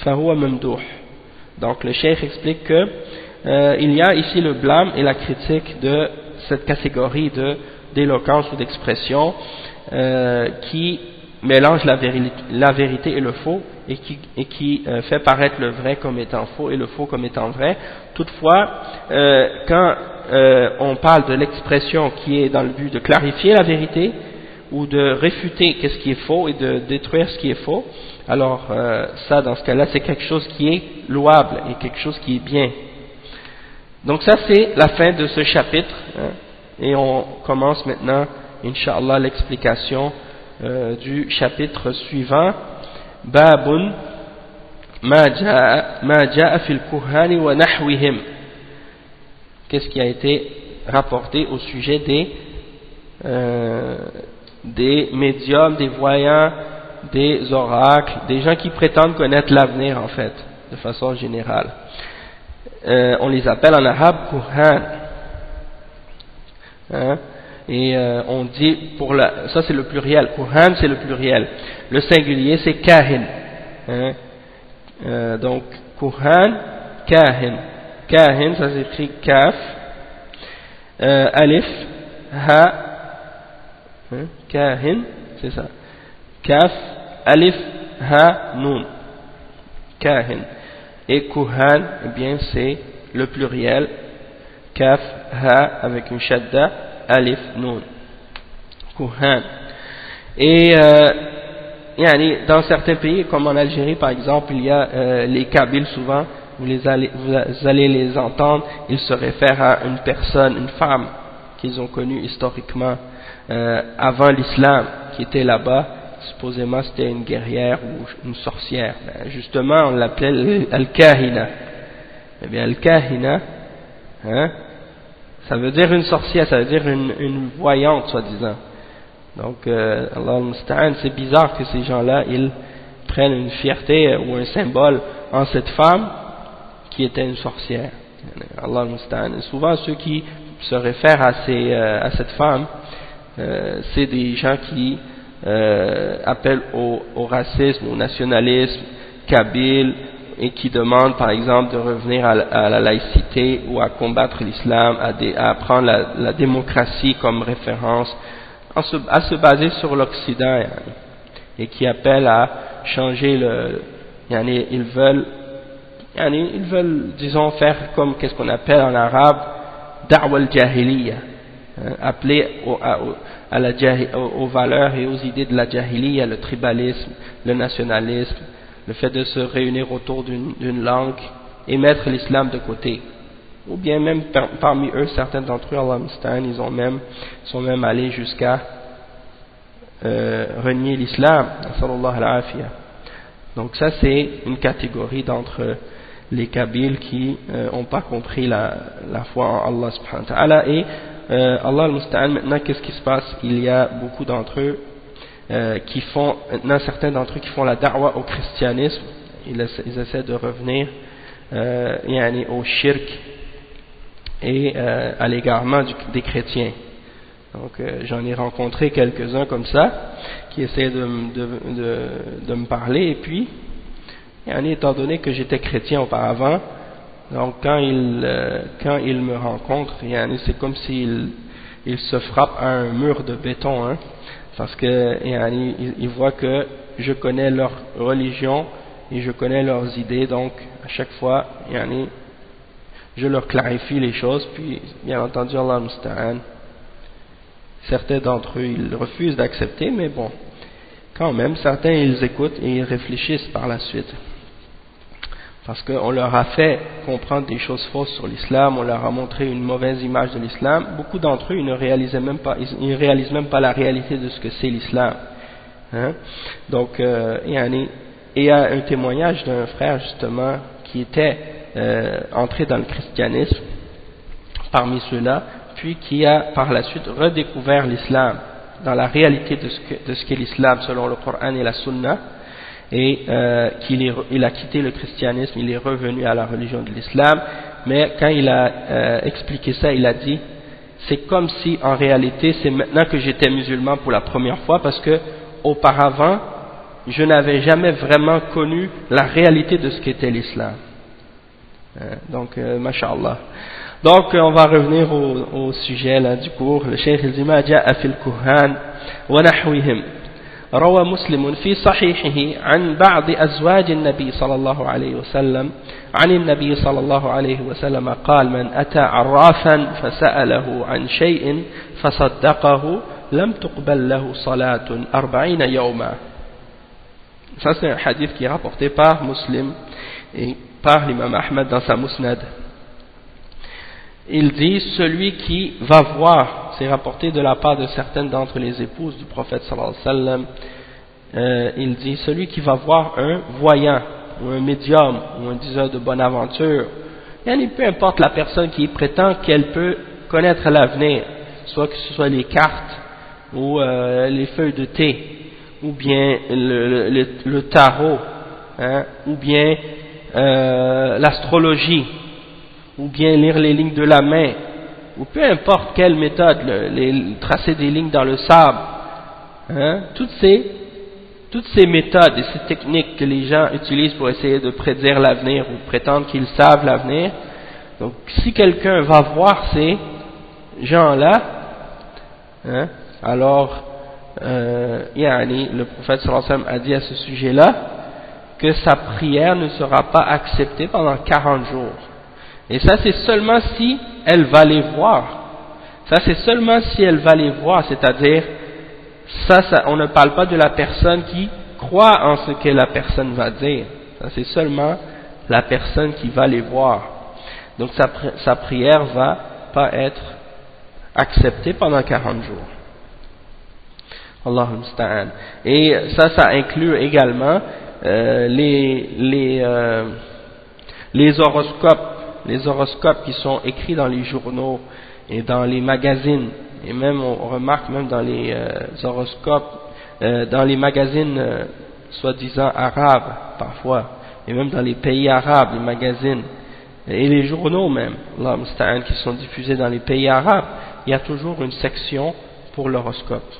فهو ممدوح. Donc le cheikh explique que il y a ici le blâme et la critique de cette catégorie d'éloquence ou d'expression qui mélange la vérité et le faux, et qui fait paraître le vrai comme étant faux et le faux comme étant vrai. Toutefois, quand on parle de l'expression qui est dans le but de clarifier la vérité ou de réfuter qu'est-ce qui est faux et de détruire ce qui est faux, alors ça, dans ce cas-là, c'est quelque chose qui est louable et quelque chose qui est bien. Donc ça, c'est la fin de ce chapitre, hein, et on commence maintenant, Inch'Allah, l'explication du chapitre suivant. Babun ma ja'a fil kuhani wa nahwihim. Qu'est-ce qui a été rapporté au sujet des médiums, des voyants, des oracles, des gens qui prétendent connaître l'avenir en fait, de façon générale. On les appelle en arabe kuhan, hein? Et on dit ça c'est le pluriel, kuhan c'est le pluriel, le singulier c'est kahin, hein? Donc kuhan, kahin, kahin ça s'écrit kaf, alif, ha, hein? Kahin c'est ça, kaf, alif, ha, nun, kahin. Et kuhan, eh bien c'est le pluriel, kaf, ha avec une shadda, alif, nun, kuhan. Et dans certains pays comme en Algérie par exemple, il y a les Kabyles souvent, vous allez les entendre, ils se réfèrent à une personne, une femme qu'ils ont connue historiquement avant l'islam, qui était là-bas. Supposément c'était une guerrière ou une sorcière. Justement on l'appelait Al-Kahina. Eh bien Al-Kahina, hein, ça veut dire une sorcière, ça veut dire une voyante soi-disant. Donc Allah al-Musta'an, c'est bizarre que ces gens-là ils prennent une fierté ou un symbole en cette femme qui était une sorcière. Allah al-Musta'an. Et souvent ceux qui se réfèrent à cette femme, c'est des gens qui appellent au racisme, au nationalisme kabyle, et qui demandent par exemple de revenir à la laïcité ou à combattre l'islam, à prendre la démocratie comme référence, à se baser sur l'Occident, et qui appellent à changer ils veulent disons faire comme qu'est-ce qu'on appelle en arabe da'wa al-jahiliya, appeler aux valeurs et aux idées de la jahiliya, le tribalisme, le nationalisme, le fait de se réunir autour d'une langue et mettre l'islam de côté. Ou bien même parmi eux, certains d'entre eux, Allah Mustan, ils sont même allés jusqu'à renier l'islam. Donc ça c'est une catégorie d'entre les Kabyles qui n'ont pas compris la foi en Allah subhanahu wa ta'ala. Et Allah al-Musta'an, maintenant qu'est-ce qui se passe? Il y a beaucoup d'entre eux certains d'entre eux qui font la da'wa au christianisme. Ils essaient de revenir au shirk et à l'égarement des chrétiens. Donc j'en ai rencontré quelques-uns comme ça qui essaient de me parler, et puis étant donné que j'étais chrétien auparavant, Donc quand il me rencontre, c'est comme s'il se frappe à un mur de béton, hein, parce que il voit que je connais leur religion et je connais leurs idées, donc à chaque fois je leur clarifie les choses, puis bien entendu Allah musta'an, certains d'entre eux ils refusent d'accepter, mais bon, quand même certains ils écoutent et ils réfléchissent par la suite, parce qu'on leur a fait comprendre des choses fausses sur l'islam, on leur a montré une mauvaise image de l'islam. Beaucoup d'entre eux ils ne réalisent même pas la réalité de ce que c'est l'islam, hein? Donc il y a un témoignage d'un frère justement qui était entré dans le christianisme parmi ceux-là, puis qui a par la suite redécouvert l'islam dans la réalité de ce qu'est l'islam selon le Coran et la Sunna, et il a quitté le christianisme, il est revenu à la religion de l'islam. Mais quand il a expliqué ça, il a dit c'est comme si en réalité c'est maintenant que j'étais musulman pour la première fois, parce que auparavant je n'avais jamais vraiment connu la réalité de ce qu'était l'islam. Donc masha'Allah. Donc on va revenir au sujet là du cours. Le cheikh il dit ma ja'a fil kuhan wa nahwihim. روى مسلم في صحيحه عن بعض أزواج النبي صلى الله عليه وسلم عن النبي صلى الله عليه وسلم قال من أتى عرافا فسأله عن شيء فصدقه لم تقبل له صلاة 40 يوما. Ça c'est un hadith qui est rapporté par Muslim et par l'imam Ahmed dans sa Musnad. Il dit celui qui va voir, c'est rapporté de la part de certaines d'entre les épouses du prophète sallallahu alayhi wa sallam, il dit celui qui va voir un voyant ou un médium ou un diseur de bonne aventure, peu importe la personne qui prétend qu'elle peut connaître l'avenir, soit que ce soit les cartes ou les feuilles de thé ou bien le tarot, hein, ou bien l'astrologie, ou bien lire les lignes de la main, ou peu importe quelle méthode, tracer des lignes dans le sable, hein, toutes ces méthodes et ces techniques que les gens utilisent pour essayer de prédire l'avenir ou prétendre qu'ils savent l'avenir. Donc si quelqu'un va voir ces gens-là, hein, alors le prophète sallallahu alayhi wa sallam a dit à ce sujet-là que sa prière ne sera pas acceptée pendant 40 jours. Et ça c'est seulement si elle va les voir. Ça c'est seulement si elle va les voir, c'est-à-dire ça on ne parle pas de la personne qui croit en ce que la personne va dire. Ça c'est seulement la personne qui va les voir. Donc sa prière va pas être acceptée pendant 40 jours. Allahu musta'an. Et ça inclut également les horoscopes qui sont écrits dans les journaux et dans les magazines, et même on remarque même dans les horoscopes, dans les magazines soi-disant arabes parfois, et même dans les pays arabes, les magazines et les journaux même, Allah musta'an, qui sont diffusés dans les pays arabes, il y a toujours une section pour l'horoscope.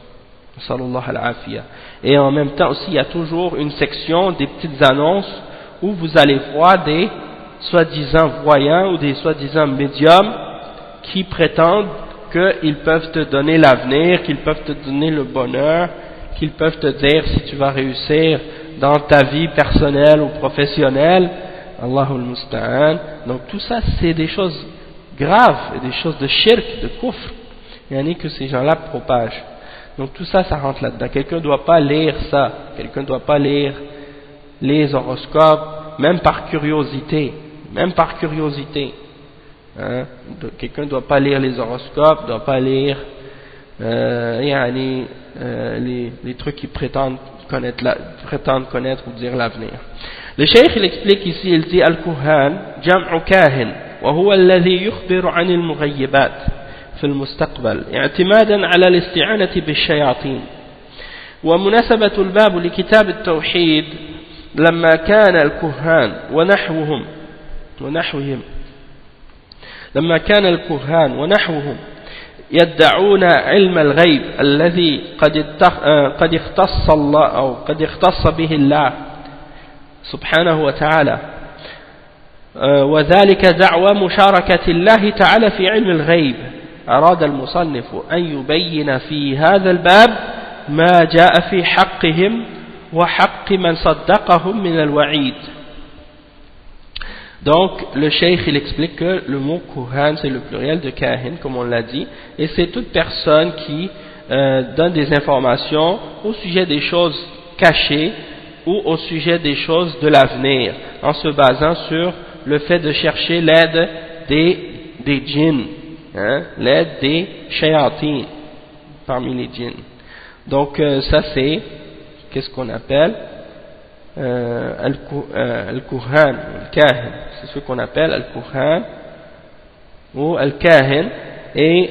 Et en même temps aussi il y a toujours une section des petites annonces où vous allez voir des soi-disant voyants ou des soi-disant médiums qui prétendent qu'ils peuvent te donner l'avenir, qu'ils peuvent te donner le bonheur, qu'ils peuvent te dire si tu vas réussir dans ta vie personnelle ou professionnelle. Allahul musta'an. Donc tout ça c'est des choses graves et des choses de shirk, de kufr, que ces gens-là propagent. Donc tout ça, ça rentre là-dedans. Quelqu'un ne doit pas lire ça. Quelqu'un ne doit pas lire les horoscopes, même par curiosité. Même par curiosité. Hein? Quelqu'un ne doit pas lire les horoscopes, ne doit pas lire les trucs qui prétendent connaître ou dire l'avenir. Le cheikh il explique ici, il dit Al-Kuhan, Jam'u Kahin, wa huwa alladhi yukhbiru 'anil mughayyibat في المستقبل اعتمادا على الاستعانة بالشياطين. ومناسبة الباب لكتاب التوحيد لما كان الكهان ونحوهم يدعون علم الغيب الذي قد اختص الله أو قد اختص به الله سبحانه وتعالى وذلك دعوى مشاركة الله تعالى في علم الغيب أراد المصنف أن يبين في هذا الباب ما جاء في حقهم وحق من صدقهم من الوعيد. Donc le cheikh il explique que le mot kuhan c'est le pluriel de kahin comme on l'a dit, et c'est toute personne qui donne des informations au sujet des choses cachées ou au sujet des choses de l'avenir en se basant sur le fait de chercher l'aide des djinns, hein, l'aide des shayatin parmi les djinns. Donc ça c'est qu'est-ce qu'on appelle al-kuhan, al-kahin, c'est ce qu'on appelle al-kuhan ou al-kahin. Et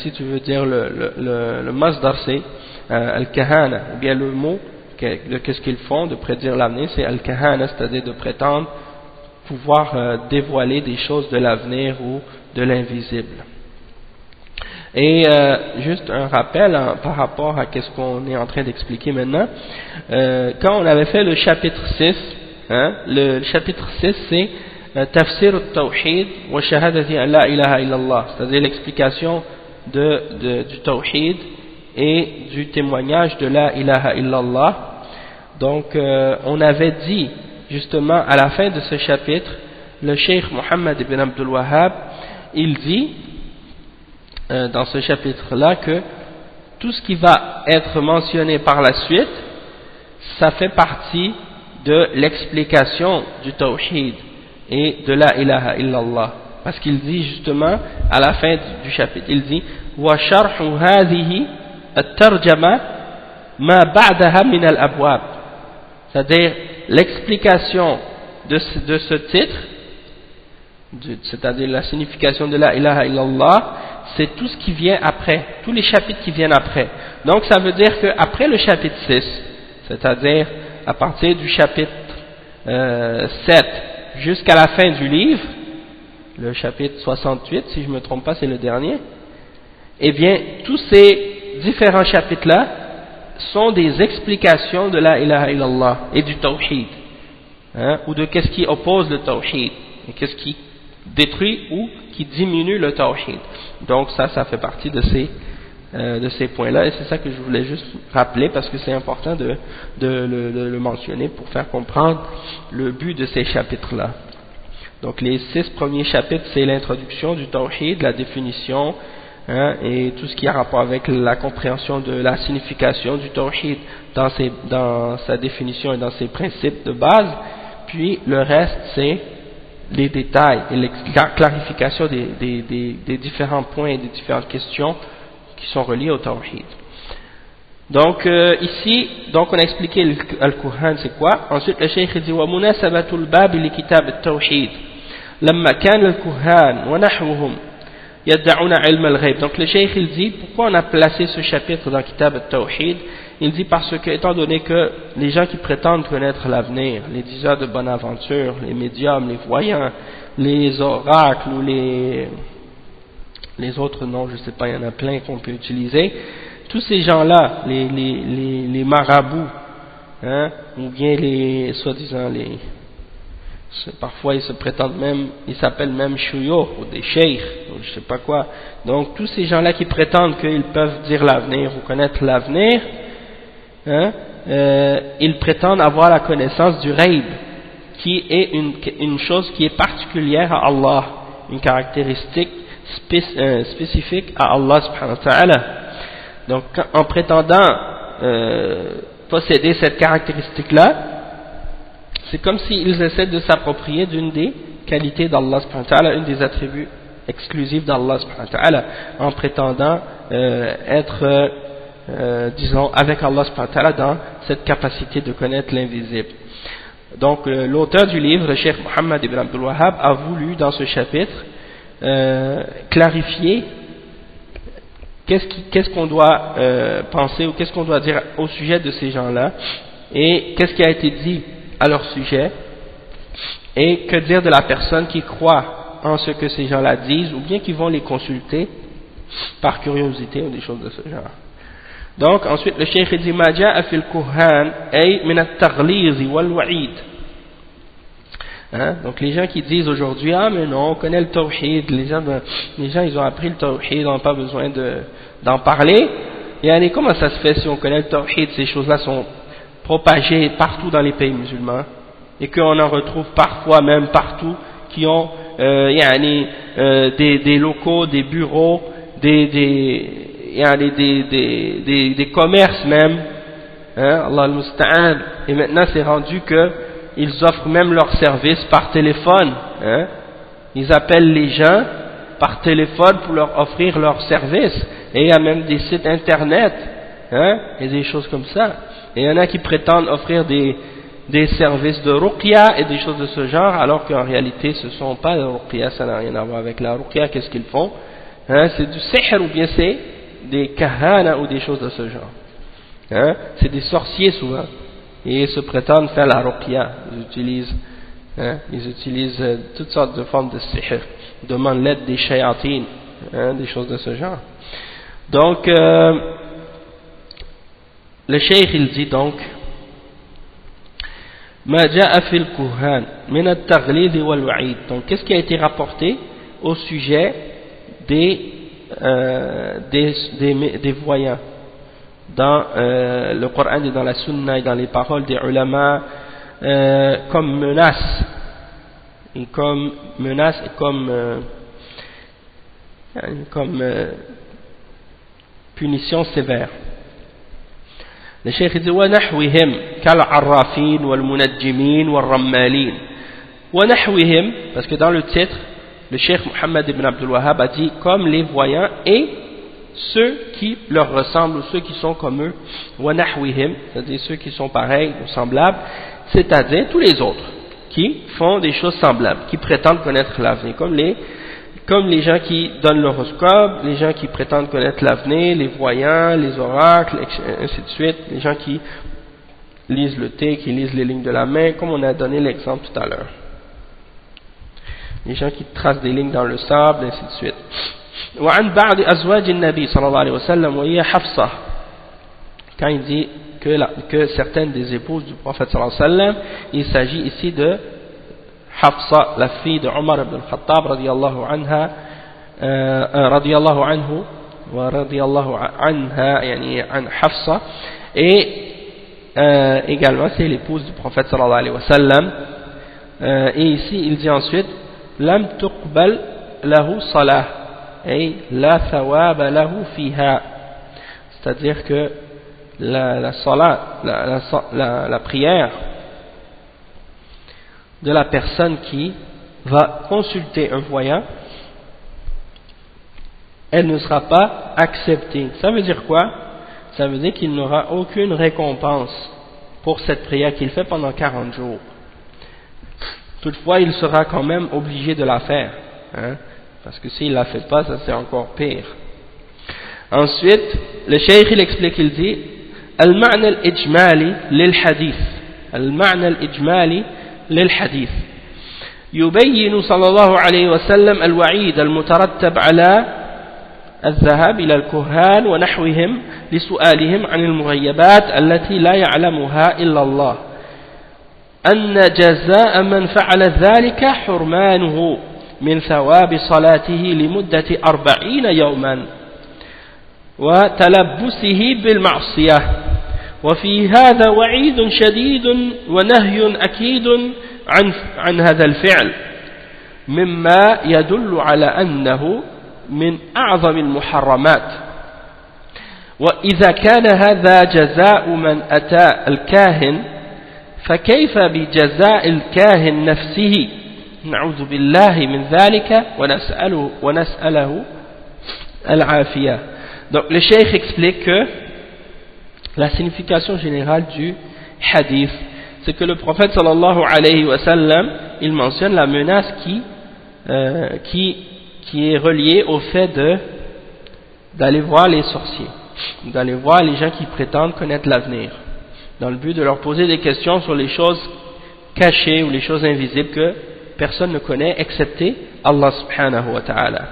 si tu veux dire le masdar c'est al-kahana, ou bien le mot de qu'est-ce qu'ils font de prédire l'avenir, c'est al-kahana, c'est-à-dire de prétendre pouvoir dévoiler des choses de l'avenir ou de l'invisible. Et juste un rappel par rapport à ce qu'on est en train d'expliquer maintenant, quand on avait fait le chapitre 6, le chapitre 6 c'est Tafsir al-Tawhid wa shahadati an la ilaha illallah, c'est-à-dire l'explication du Tawhid et du témoignage de la ilaha illallah. Donc on avait dit justement à la fin de ce chapitre, le Cheikh Mohammed ibn Abdul Wahhab, il dit dans ce chapitre-là que tout ce qui va être mentionné par la suite, ça fait partie de l'explication du Tawhid et de la ilaha illallah, parce qu'il dit justement à la fin du chapitre, il dit wa sharhu hadhihi at-tarjama ma ba'daha min al-abwab, c'est-à-dire l'explication de ce titre, c'est-à-dire la signification de la ilaha illallah, c'est tout ce qui vient après, tous les chapitres qui viennent après. Donc ça veut dire qu'après le chapitre 6, c'est-à-dire à partir du chapitre 7 jusqu'à la fin du livre, le chapitre 68, si je ne me trompe pas, c'est le dernier, eh bien, tous ces différents chapitres-là sont des explications de la ilaha illallah et du tawhid, ou de qu'est-ce qui oppose le tawhid, et qu'est-ce qui détruit ou qui diminue le tawhid. Donc ça fait partie de ces points-là, et c'est ça que je voulais juste rappeler, parce que c'est important de le mentionner pour faire comprendre le but de ces chapitres-là. Donc les 6 premiers chapitres, c'est l'introduction du tawhid, la définition, et tout ce qui a rapport avec la compréhension de la signification du tawhid dans sa définition et dans ses principes de base. Puis le reste, c'est les détails et la clarification des différents points et des différentes questions qui sont reliées au tawhid. Donc ici, donc on a expliqué al-Qur'an c'est quoi. Ensuite le cheikh dit wa munasabatul bab li kitab at-tawhid lamma kana al-Qur'an wa nahwuhum yad'una ilm al-ghayb. Donc le cheikh il dit pourquoi on a placé ce chapitre dans kitab at-tawhid. Il dit parce que étant donné que les gens qui prétendent connaître l'avenir, les diseurs de bonne aventure, les médiums, les voyants, les oracles ou les autres noms, je sais pas, il y en a plein qu'on peut utiliser. Tous ces gens-là, les marabouts, ou bien les soi-disant parfois ils se prétendent même, ils s'appellent même shuyukh ou des cheikhs ou je sais pas quoi. Donc tous ces gens-là qui prétendent qu'ils peuvent dire l'avenir ou connaître l'avenir, ils prétendent avoir la connaissance du ghaib, qui est une chose qui est particulière à Allah, une caractéristique spécifique à Allah subhanahu wa ta'ala. Donc en prétendant posséder cette caractéristique-là, c'est comme s'ils essaient de s'approprier d'une des qualités d'Allah subhanahu wa ta'ala, une des attributs exclusifs d'Allah subhanahu wa ta'ala, en prétendant être disons avec Allah subhanahu wa ta'ala dans cette capacité de connaître l'invisible. Donc l'auteur du livre, le Cheikh Mohammed ibn Abdul Wahhab, a voulu dans ce chapitre clarifier qu'est-ce qu'on doit penser ou qu'est-ce qu'on doit dire au sujet de ces gens-là, et qu'est-ce qui a été dit à leur sujet, et que dire de la personne qui croit en ce que ces gens-là disent, ou bien qui vont les consulter par curiosité ou des choses de ce genre. Donc ensuite le cheikh dit ma ja'a fil kuhan ay min at-taghliz wal wa'id. Hein? Donc les gens qui disent aujourd'hui, ah mais non, on connaît le tawhid, les gens ils ont appris le tawhid, on n'a pas besoin d'en parler. Et comment ça se fait si on connaît le tawhid, ces choses-là sont propagées partout dans les pays musulmans, et qu'on en retrouve parfois même partout, qui ont des locaux, des bureaux, des commerces même, hein, Allah al-Musta'an, et maintenant c'est rendu que ils offrent même leurs services par téléphone, hein. Ils appellent les gens par téléphone pour leur offrir leurs services, et il y a même des sites internet, hein, et des choses comme ça, et il y en a qui prétendent offrir des services de ruqya et des choses de ce genre, alors qu'en réalité ce ne sont pas de ruqya, ça n'a rien à voir avec la ruqya. Qu'est-ce qu'ils font, hein, c'est du sihr, ou bien c'est des kahana ou des choses de ce genre, hein, c'est des sorciers souvent, et ils se prétendent faire la ruqya. Ils utilisent toutes sortes de formes de sihr, ils demandent l'aide des shayatin, hein, des choses de ce genre. Donc le cheikh il dit donc ما جاء في الكهان من التغليظ والوعيد. Donc qu'est-ce qui a été rapporté au sujet des voyants dans le Coran et dans la Sunna et dans les paroles des ulama, comme menace et comme punition sévère. Le cheikh dit وَنَحْوِهِمْ كَالْعَرَّافِينَ وَالْمُنَجِّمِينَ وَالرَّمَّالِينَ. وَنَحْوِهِمْ, parce que dans le titre, le cheikh Muhammad ibn Abdul Wahhab a dit comme les voyants et ceux qui leur ressemblent, ou ceux qui sont comme eux. وَنَحْوِهِمْ, c'est-à-dire ceux qui sont pareils ou semblables, c'est-à-dire tous les autres qui font des choses semblables, qui prétendent connaître l'avenir, comme les gens qui donnent l'horoscope, les gens qui prétendent connaître l'avenir, les voyants, les oracles, ainsi de suite, les gens qui lisent le thé, qui lisent les lignes de la main, comme on a donné l'exemple tout à l'heure. Les gens qui tracent des lignes dans le sable, ainsi de suite. وعن بعض أزواج النبي صلى الله عليه وسلم وهي حفصة, quand il dit que certaines des épouses du prophète صلى الله عليه وسلم, il s'agit ici de Hafsa, la fille de Omar ibn al-Khattab radiyallahu anha, radiyallahu anhu wa radiyallahu anha, yani an Hafsa, et également c'est l'épouse du prophète sallallahu alayhi wa sallam. Et ici il dit ensuite lam tuqbal lahu salah, et la thawaba lahu fiha, c'est-à-dire que la salat, la prière de la personne qui va consulter un voyant, elle ne sera pas acceptée. Ça veut dire quoi? Ça veut dire qu'il n'aura aucune récompense pour cette prière qu'il fait pendant 40 jours. Toutefois, il sera quand même obligé de la faire, hein? Parce que s'il ne la fait pas, ça c'est encore pire. Ensuite, le cheikh il explique, il dit al-ma'na al-ijmali lil-hadith. Al-ma'na al-ijmali للحديث يبين صلى الله عليه وسلم الوعيد المترتب على الذهاب إلى الكهان ونحوهم لسؤالهم عن المغيبات التي لا يعلمها إلا الله, أن جزاء من فعل ذلك حرمانه من ثواب صلاته لمدة 40 يوما وتلبسه بالمعصية. وفي هذا وعيد شديد ونهي أكيد عن هذا الفعل مما يدل على أنه من أعظم المحرمات. وإذا كان هذا جزاء من أتى الكاهن فكيف بجزاء الكاهن نفسه؟ نعوذ بالله من ذلك ونسأله العافية. Donc le cheikh explique que la signification générale du hadith, c'est que le prophète sallallahu alayhi wa sallam, il mentionne la menace qui est reliée au fait d'aller voir les sorciers, d'aller voir les gens qui prétendent connaître l'avenir, dans le but de leur poser des questions sur les choses cachées ou les choses invisibles que personne ne connaît excepté Allah subhanahu wa ta'ala.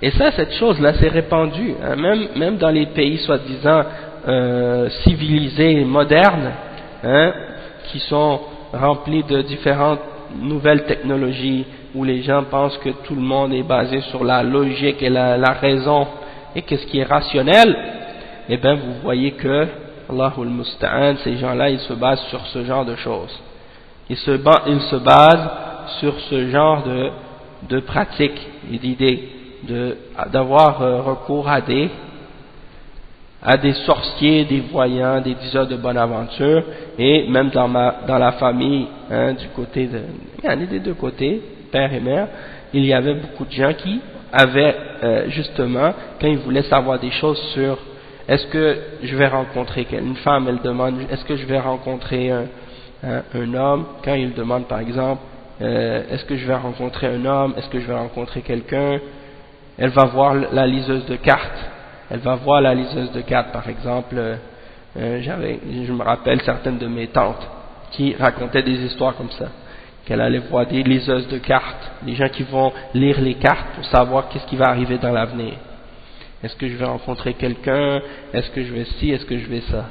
Et ça, cette chose-là, c'est répandu, hein, même dans les pays soi-disant civilisés, modernes, hein, qui sont remplis de différentes nouvelle technologie où les gens pensent que tout le monde est basé sur la logique et la raison et que ce qui est rationnel, eh bien vous voyez que Allahul Musta'an, ces gens-là, ils se basent sur ce genre de choses. Ils se basent sur ce genre de pratiques et d'idées, d'avoir recours à des sorciers, des voyants, des diseurs de bonne aventure, et même dans la famille, du côté des deux côtés, père et mère, il y avait beaucoup de gens qui avaient justement, quand ils voulaient savoir des choses sur est-ce que je vais rencontrer une femme, elle demande est-ce que je vais rencontrer un homme, quand il demande par exemple est-ce que je vais rencontrer un homme, est-ce que je vais rencontrer quelqu'un, elle va voir la liseuse de cartes. Elle va voir la liseuse de cartes, par exemple, je me rappelle certaines de mes tantes qui racontaient des histoires comme ça, qu'elle allait voir des liseuses de cartes, des gens qui vont lire les cartes pour savoir qu'est-ce qui va arriver dans l'avenir. Est-ce que je vais rencontrer quelqu'un, est-ce que je vais ci, est-ce que je vais ça.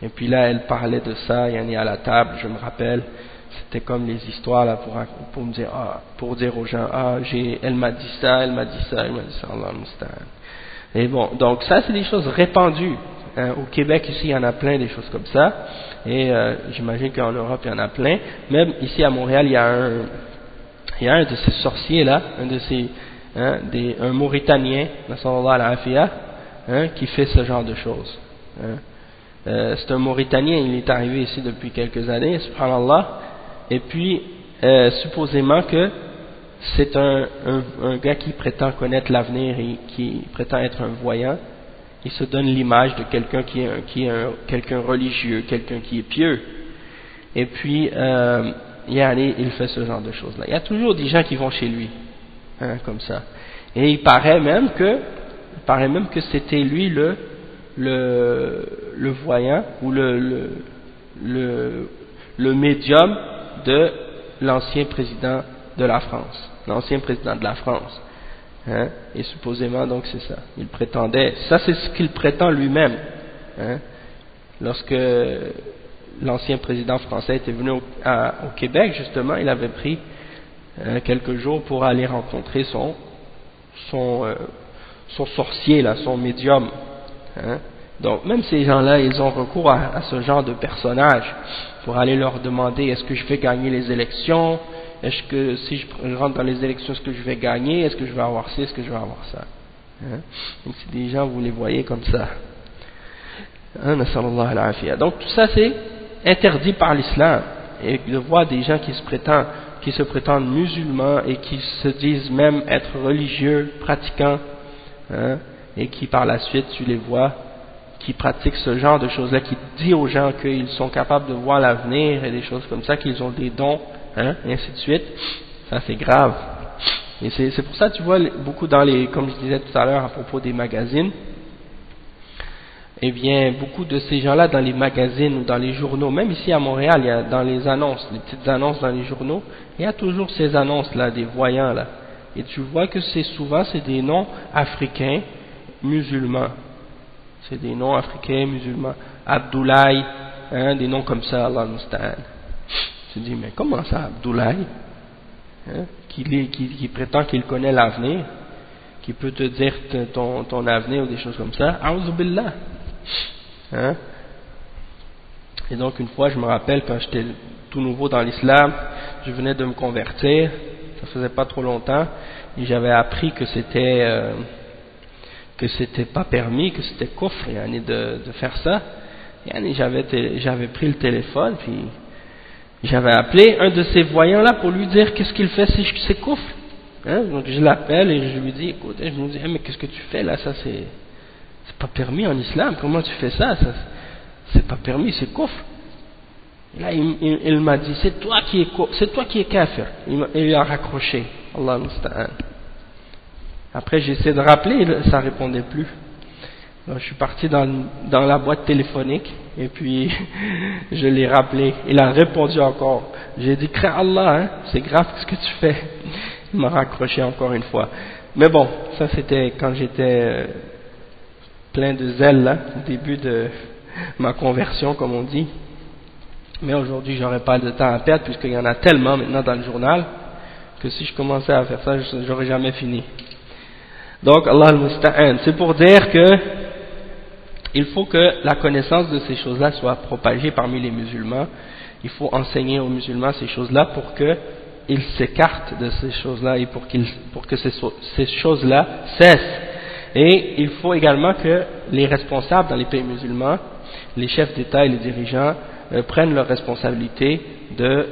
Et puis là, elle parlait de ça, il y en a à la table, je me rappelle, c'était comme les histoires là pour me dire, pour dire aux gens, elle m'a dit ça, elle m'a dit ça, elle m'a dit ça, Allah Musta'an. Et bon, donc ça c'est des choses répandues. Au Québec ici il y en a plein des choses comme ça, et j'imagine qu'en Europe il y en a plein. Même ici à Montréal il y a un de ces sorciers là, un Mauritanien, qui fait ce genre de choses. C'est un Mauritanien, il est arrivé ici depuis quelques années, subhanallah, et puis supposément que c'est un gars qui prétend connaître l'avenir et qui prétend être un voyant. Il se donne l'image de quelqu'un qui est quelqu'un religieux, quelqu'un qui est pieux. Et puis, il fait ce genre de choses-là. Il y a toujours des gens qui vont chez lui, comme ça. Et il paraît même que c'était lui le voyant ou le médium de l'ancien président de la France. L'ancien président de la France, et supposément donc c'est ça, il prétendait, ça c'est ce qu'il prétend lui-même, lorsque l'ancien président français était venu au Québec justement, il avait pris quelques jours pour aller rencontrer son sorcier là, son médium, donc même ces gens-là, ils ont recours à ce genre de personnages pour aller leur demander est-ce que je vais gagner les élections, est-ce que si je rentre dans les élections, est-ce que je vais gagner, est-ce que je vais avoir ci, est-ce que je vais avoir ça. Donc c'est des gens, vous les voyez comme ça. Donc tout ça c'est interdit par l'islam, et de voir des gens qui se prétendent musulmans et qui se disent même être religieux, pratiquants, et qui par la suite tu les vois qui pratiquent ce genre de choses-là, qui disent aux gens qu'ils sont capables de voir l'avenir et des choses comme ça, qu'ils ont des dons, et ainsi de suite. Ça c'est grave. Et c'est pour ça tu vois beaucoup comme je disais tout à l'heure à propos des magazines, eh bien beaucoup de ces gens-là dans les magazines ou dans les journaux, même ici à Montréal, il y a dans les annonces, les petites annonces dans les journaux, il y a toujours ces annonces-là, des voyants là. Et tu vois que c'est des noms africains musulmans. C'est des noms africains musulmans. Abdoulaye, des noms comme ça, Allah Musta'an. Tu dis, mais comment ça, Abdoulaye, qui prétend qu'il connaît l'avenir, qui peut te dire ton avenir ou des choses comme ça, A'udhu billah. Et donc une fois, je me rappelle, quand j'étais tout nouveau dans l'islam, je venais de me convertir, ça faisait pas trop longtemps, et j'avais appris que c'était pas permis, que c'était kufr de faire ça. Et j'avais pris le téléphone, puis j'avais appelé un de ces voyants-là pour lui dire qu'est-ce qu'il fait si c'est kufr. Donc je l'appelle et je lui dis, écoute, je lui dis, mais qu'est-ce que tu fais là, ça c'est pas permis en islam, comment tu fais ça, c'est pas permis, c'est kufr. Et là il m'a dit, c'est toi qui es kafir. Il a raccroché, Allah musta'an. Après j'ai essayé de rappeler, ça répondait plus. Donc, je suis parti dans la boîte téléphonique et puis je l'ai rappelé. Il a répondu encore. J'ai dit, crains Allah, c'est grave ce que tu fais. Il m'a raccroché encore une fois. Mais bon, ça c'était quand j'étais plein de zèle là, au début de ma conversion comme on dit. Mais aujourd'hui, j'aurais pas de temps à perdre puisqu'il y en a tellement maintenant dans le journal que si je commençais à faire ça, j'aurais jamais fini. Donc, Allah al-Musta'an, c'est pour dire que il faut que la connaissance de ces choses-là soit propagée parmi les musulmans. Il faut enseigner aux musulmans ces choses-là pour qu'ils s'écartent de ces choses-là et pour que ces choses-là cessent. Et il faut également que les responsables dans les pays musulmans, les chefs d'État et les dirigeants, prennent leurs responsabilités de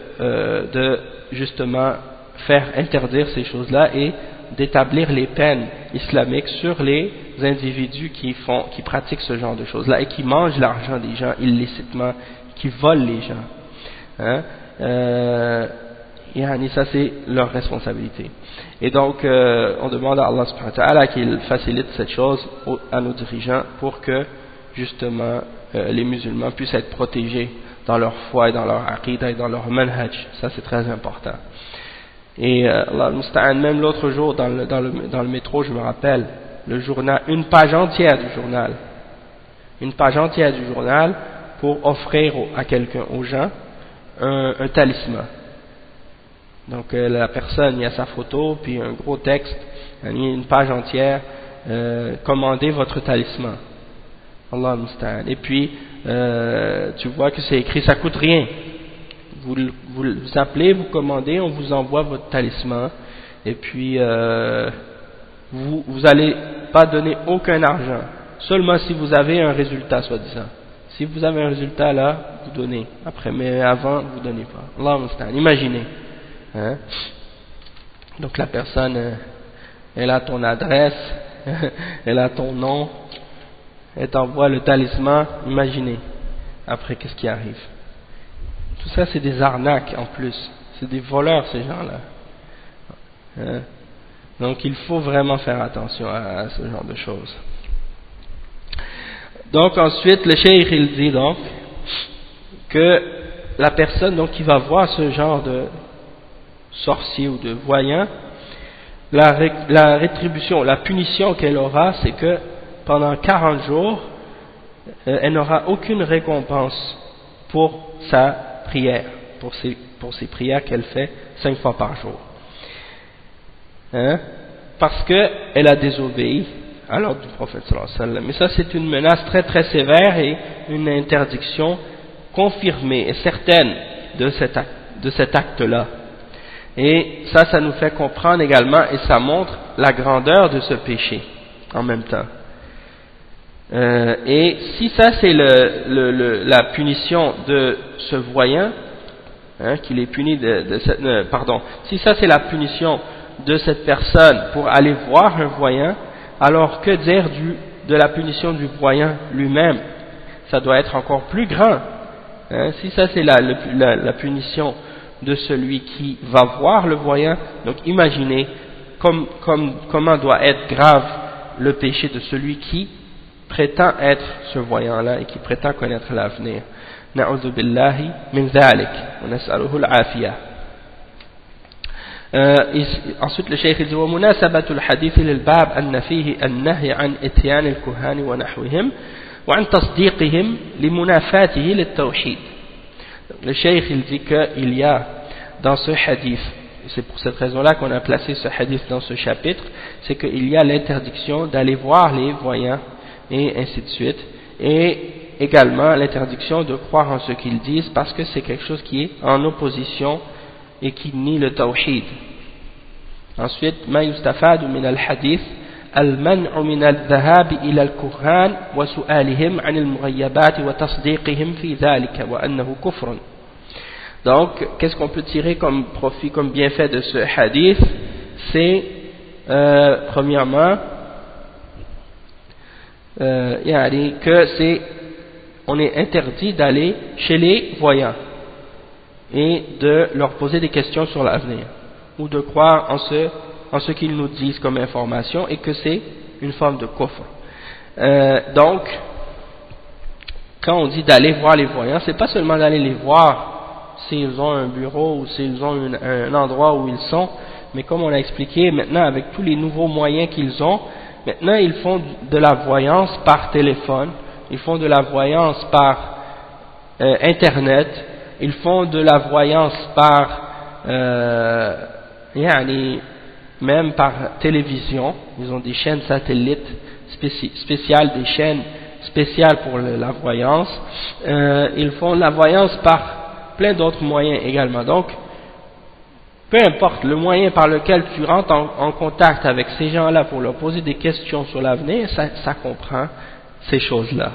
justement faire interdire ces choses-là et d'établir les peines islamiques sur les individus qui pratiquent ce genre de choses-là et qui mangent l'argent des gens illicitement, qui volent les gens. Hein? Ça c'est leur responsabilité. Et donc on demande à Allah subhanahu wa ta'ala qu'il facilite cette chose à nos dirigeants pour que justement les musulmans puissent être protégés dans leur foi et dans leur aqidah et dans leur manhaj. Ça c'est très important. Et Allah al-Musta'an, même l'autre jour dans le métro, je me rappelle, le journal, une page entière du journal pour offrir à quelqu'un, aux gens, un talisman. Donc la personne, il y a sa photo, puis un gros texte, une page entière, commandez votre talisman. Allah al-Musta'an. Et puis tu vois que c'est écrit, ça coûte rien. Vous appelez, vous commandez, on vous envoie votre talisman, et puis vous allez pas donner aucun argent, seulement si vous avez un résultat, soi-disant. Si vous avez un résultat là, vous donnez. Après, mais avant, vous donnez pas. Allah Mustaan. Imaginez. Hein? Donc la personne, elle a ton adresse, elle a ton nom, elle t'envoie le talisman. Imaginez. Après, qu'est-ce qui arrive? Tout ça, c'est des arnaques en plus. C'est des voleurs, ces gens-là. Hein? Donc, il faut vraiment faire attention à ce genre de choses. Donc, ensuite, le cheikh, il dit donc que la personne donc, qui va voir ce genre de sorcier ou de voyant, la rétribution, la punition qu'elle aura, c'est que pendant 40 jours, elle n'aura aucune récompense pour sa prière, pour ses prières qu'elle fait 5 fois par jour. Hein? Parce qu'elle a désobéi à l'ordre du prophète sallallahu alayhi wa sallam. Mais ça, c'est une menace très très sévère et une interdiction confirmée et certaine de cet acte-là. Et ça nous fait comprendre également, et ça montre la grandeur de ce péché en même temps. Et si ça c'est la punition de ce voyant, hein, qu'il est puni si ça c'est la punition de cette personne pour aller voir un voyant, alors que dire de la punition du voyant lui-même? Ça doit être encore plus grand. Hein, si ça c'est la punition de celui qui va voir le voyant, donc imaginez comment doit être grave le péché de celui qui prétend être ce voyant-là et qui prétend connaître l'avenir. Na'udhu billahi min dhalik wa nas'aluhu al-afiyah. Ensuite le cheikh dit ومناسبة الحديث للباب أن فيه النهي عن إتيان الكهان ونحوهم وعن تصديقهم لمنافاته للتوحيد. Le cheikh il dit qu'il y a dans ce hadith, c'est pour cette raison-là qu'on a placé ce hadith dans ce chapitre, c'est qu'il y a l'interdiction d'aller voir les voyants et ainsi de suite, et également l'interdiction de croire en ce qu'ils disent parce que c'est quelque chose qui est en opposition et qui nie le tawhid. Ensuite, ما يستفاد من الحديث المنع من الذهاب إلى الكهان وسؤالهم عن المغيبات وتصديقهم في ذلك وأنه كفر. Donc, qu'est-ce qu'on peut tirer comme profit, comme bienfait de ce hadith? C'est premièrement on est interdit d'aller chez les voyants et de leur poser des questions sur l'avenir ou de croire en ce qu'ils nous disent comme information et que c'est une forme de kufr. Donc quand on dit d'aller voir les voyants, c'est pas seulement d'aller les voir s'ils ont un bureau ou s'ils ont un endroit où ils sont, mais comme on a expliqué maintenant avec tous les nouveaux moyens qu'ils ont, maintenant ils font de la voyance par téléphone, ils font de la voyance par internet, ils font de la voyance par même par télévision. Ils ont des chaînes satellites spéciales, des chaînes spéciales pour la voyance. Ils font la voyance par plein d'autres moyens également. Donc, peu importe le moyen par lequel tu rentres en contact avec ces gens-là pour leur poser des questions sur l'avenir, ça comprend ces choses-là.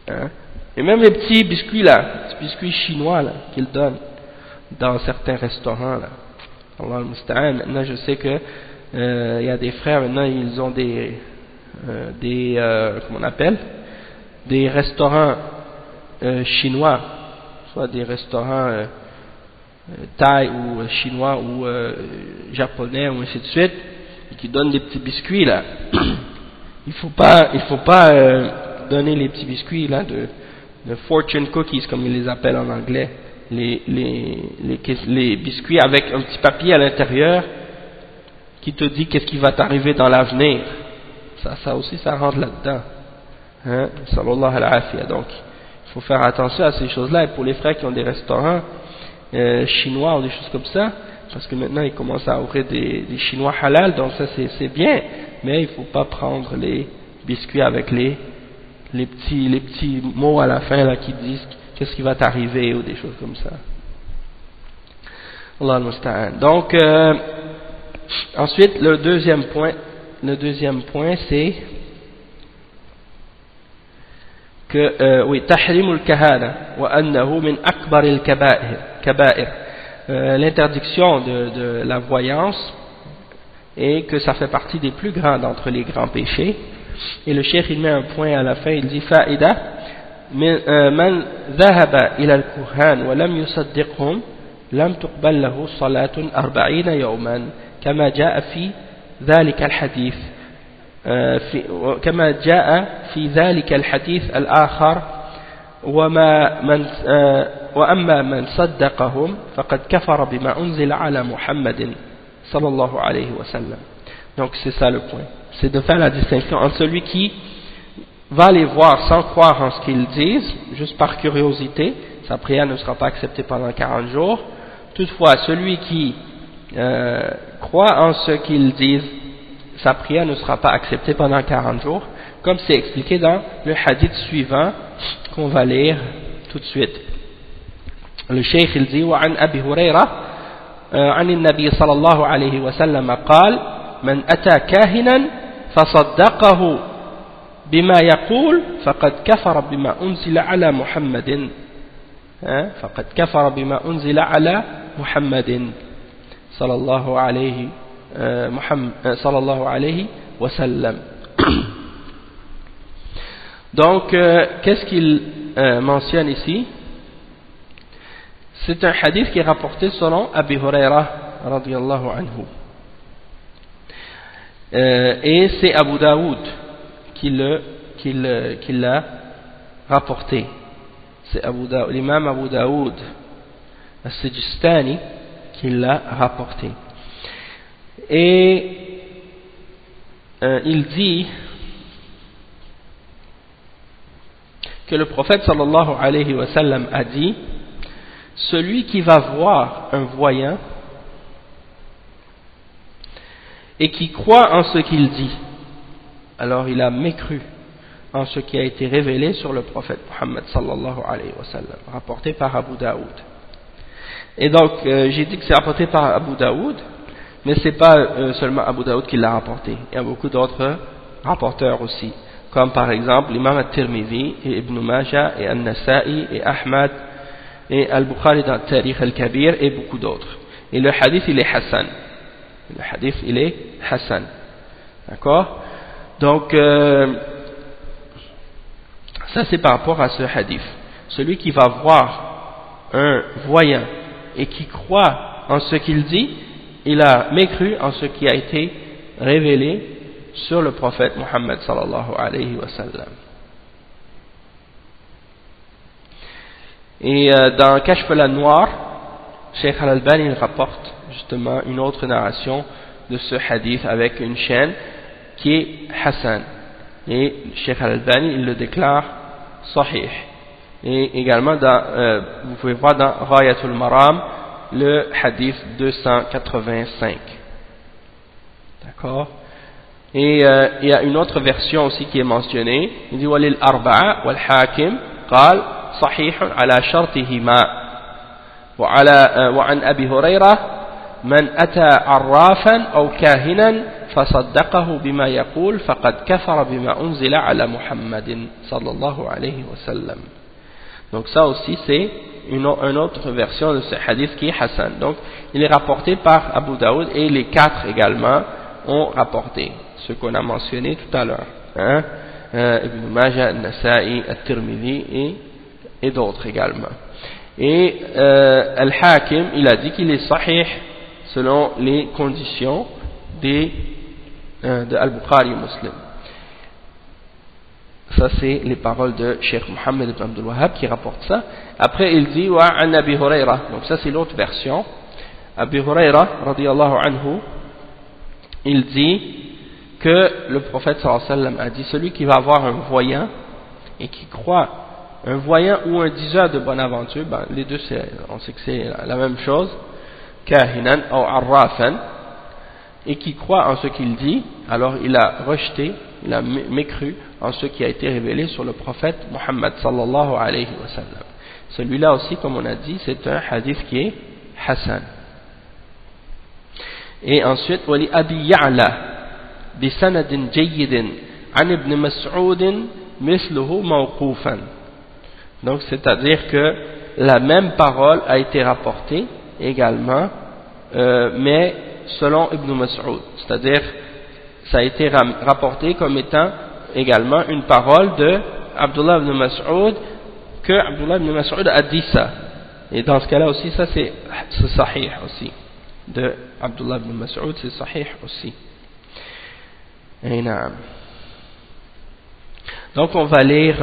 Hein? Et même les petits biscuits là, les petits biscuits chinois là, qu'ils donnent dans certains restaurants là. Allah al-Musta'an. Maintenant, je sais que il y a des frères maintenant, ils ont des comment on appelle, des restaurants chinois, soit des restaurants thaï ou chinois ou japonais ou ainsi de suite, et qui donnent des petits biscuits là. Il faut pas donner les petits biscuits là de fortune cookies comme ils les appellent en anglais, les biscuits avec un petit papier à l'intérieur qui te dit qu'est-ce qui va t'arriver dans l'avenir. Ça aussi ça rentre là-dedans. Hein? Sallallahu alayhi wa. Donc il faut faire attention à ces choses-là. Et pour les frères qui ont des restaurants chinois ou des choses comme ça, parce que maintenant ils commencent à ouvrir des chinois halal, donc ça c'est bien, mais il ne faut pas prendre les biscuits avec les petits mots à la fin là qui disent qu'est-ce qui va t'arriver ou des choses comme ça. Allah al-Musta'an. Donc ensuite le deuxième point c'est que oui, tahrimul kahana wa annahu min akbar al-kaba'ir, l'interdiction de la voyance, et que ça fait partie des plus grands d'entre les grands péchés. Et le cheikh il met un point à la fin, il dit fa'ida man dhahaba ila al-kuhan wa lam yusaddiqhum lam tuqbal lahu salatun 40 yawman kama jaa fi dhalika al-hadith كما جاء في ذلك الحديث الآخر وأما من صدقهم فقد كفر بما أنزل على محمد صلى الله عليه وسلم. Donc c'est ça le point, c'est de faire la distinction entre celui qui va les voir sans croire en ce qu'ils disent, juste par curiosité, sa prière ne sera pas acceptée pendant 40 jours. Toutefois, celui qui croit en ce qu'ils disent, sa prière ne sera pas acceptée pendant 40 jours, comme c'est expliqué dans le hadith suivant qu'on va lire tout de suite. Le cheikh il dit وعن أبي هريرة عن النبي صلى الله عليه وسلم قال من أتى كاهنا فصدقه بما يقول فقد كفر بما أنزل على محمد فقد كفر بما أنزل على محمد صلى الله عليه sallallahu alayhi wa sallam. Donc qu'est-ce qu'il mentionne ici? C'est un hadith qui est rapporté selon Abi Huraira radiyallahu anhu, et c'est Abu Daoud qui l'a rapporté. C'est l'imam Abu Daoud al-Sijistani qui l'a rapporté. Et il dit que le prophète sallallahu alayhi wa sallam a dit: celui qui va voir un voyant et qui croit en ce qu'il dit, alors il a mécru en ce qui a été révélé sur le prophète Muhammad sallallahu alayhi wa sallam, rapporté par Abu Daoud. Et donc j'ai dit que c'est rapporté par Abu Daoud, mais ce n'est pas seulement Abu Daoud qui l'a rapporté, il y a beaucoup d'autres rapporteurs aussi, comme par exemple l'imam al-Tirmidhi et Ibn Majah et al-Nasa'i et Ahmad et al-Bukhari dans Tarikh al-Kabir et beaucoup d'autres. Et le hadith il est Hassan. Le hadith il est Hassan. D'accord? Donc ça c'est par rapport à ce hadith. Celui qui va voir un voyant et qui croit en ce qu'il dit, il a mécru en ce qui a été révélé sur le prophète Muhammad sallallahu alayhi wa sallam. Et dans Kashf al-Anwar, Cheikh Al-Albani rapporte justement une autre narration de ce hadith avec une chaîne qui est Hassan. Et Cheikh Al-Albani il le déclare Sahih. Et également, vous pouvez voir dans Ghayatul Maram, le hadith 285. D'accord? Et il y a une autre version aussi qui est mentionnée. Il dit walil arba'a wal hakim qal sahihun ala shartihima wa an Abi Hurairah man ata arrafan aw kahinan fasaddaqahu bima yaqul faqad kafara bima unzila ala Muhammadin sallallahu alayhi wa sallam. Donc ça aussi c'est une autre version de ce hadith qui est Hassan. Donc il est rapporté par Abu Daoud et les 4 également ont rapporté ce qu'on a mentionné tout à l'heure, hein? Ibn Majah, Al-Nasa'i, Al-Tirmidhi et d'autres également. Et Al-Hakim, il a dit qu'il est sahih selon les conditions de Al-Bukhari et Muslim. Ça c'est les paroles de Cheikh Mohammed ibn Abdul Wahhab qui rapporte ça. Après il dit wa an Abi Hurairah, donc ça c'est l'autre version. Abi Hurairah radiyallahu anhu, il dit que le prophète sallallahu alayhi wa sallam a dit celui qui va avoir un voyant et qui croit, un voyant ou un diseur de bonne aventure, ben, les deux on sait que c'est la même chose, kahinan ou arrafan, et qui croit en ce qu'il dit, alors il a rejeté, il a mécru en ce qui a été révélé sur le prophète Muhammad sallallahu alayhi wa sallam. Celui-là aussi, comme on a dit, c'est un hadith qui est Hassan. Et ensuite, wali Abi Ya'la bi sanadin jayyidin an ibn Mas'ud misluhu mawqufan. Donc c'est-à-dire que la même parole a été rapportée également, mais selon Ibn Mas'ud, c'est-à-dire ça a été rapporté comme étant également une parole de Abdullah ibn Mas'ud, que Abdullah ibn Mas'ud a dit ça, et dans ce cas-là aussi ça c'est sahih aussi, de Abdullah ibn Mas'ud c'est sahih aussi. Et donc on va lire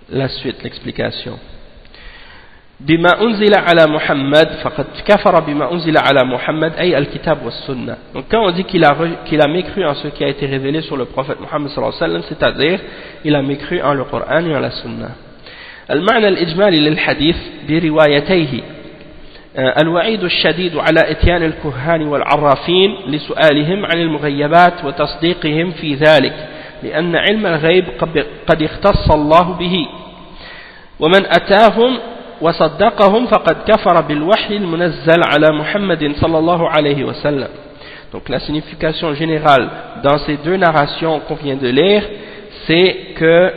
la suite, l'explication. بما أنزل على محمد فقد كفر بما أنزل على محمد أي الكتاب والسنة. Donc quand on dit qu'il a mécru en ce qui a été révélé sur le prophète Muhammad sallallahu alayhi wa sallam, c'est-à-dire il a mécru en le Coran et en la Sunna. المعنى الإجمالي للحديث بروايتيه الوعيد الشديد على إتيان الكهان والعرافين لسؤالهم عن المغيبات وتصديقهم في ذلك لأن علم الغيب قد اختص الله به ومن أتاهم وصدقهم فقد كفر بالوحي المنزل على محمد صلى الله عليه وسلم. Donc la signification générale dans ces deux narrations qu'on vient de lire, c'est que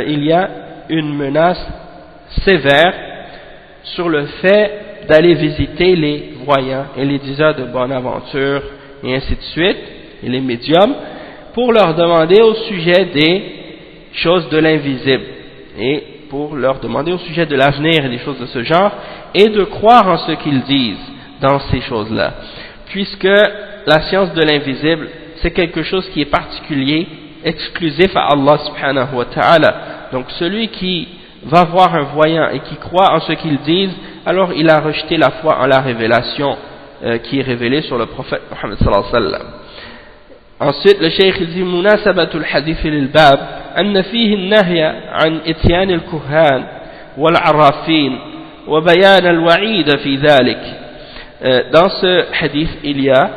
il y a une menace sévère sur le fait d'aller visiter les voyants et les diseurs de bonne aventure et ainsi de suite, et les médiums, pour leur demander au sujet des choses de l'invisible et pour leur demander au sujet de l'avenir et des choses de ce genre, et de croire en ce qu'ils disent dans ces choses-là, puisque la science de l'invisible c'est quelque chose qui est particulier, exclusif à Allah subhanahu wa ta'ala. Donc celui qui va voir un voyant et qui croit en ce qu'ils disent, alors il a rejeté la foi en la révélation qui est révélée sur le prophète Muhammad sallallahu alayhi wa sallam. Ensuite le cheikh dit munasabatul hadith lil bab أن فيه النهي عن إتيان الكهان والعرافين وبيان الوعيد في ذلك. Dans ce hadith il y a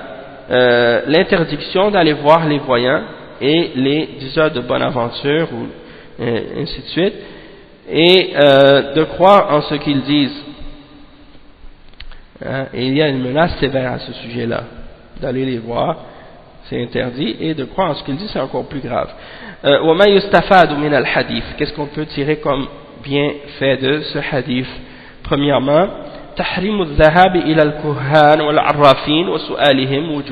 l'interdiction d'aller voir les voyants et les diseurs de bonne aventure ou ainsi de suite, et de croire en ce qu'ils disent. Et il y a une menace sévère à ce sujet-là, d'aller les voir, c'est interdit, et de croire en ce qu'ils disent, c'est encore plus grave. وَمَا يُسْتَفَادُ مِنَ الْحَدِيثِ. Qu'est-ce qu'on peut tirer comme bienfait de ce hadith? Premièrement, تحريم الذهاب إلى الكهان والعرافين وسؤالهم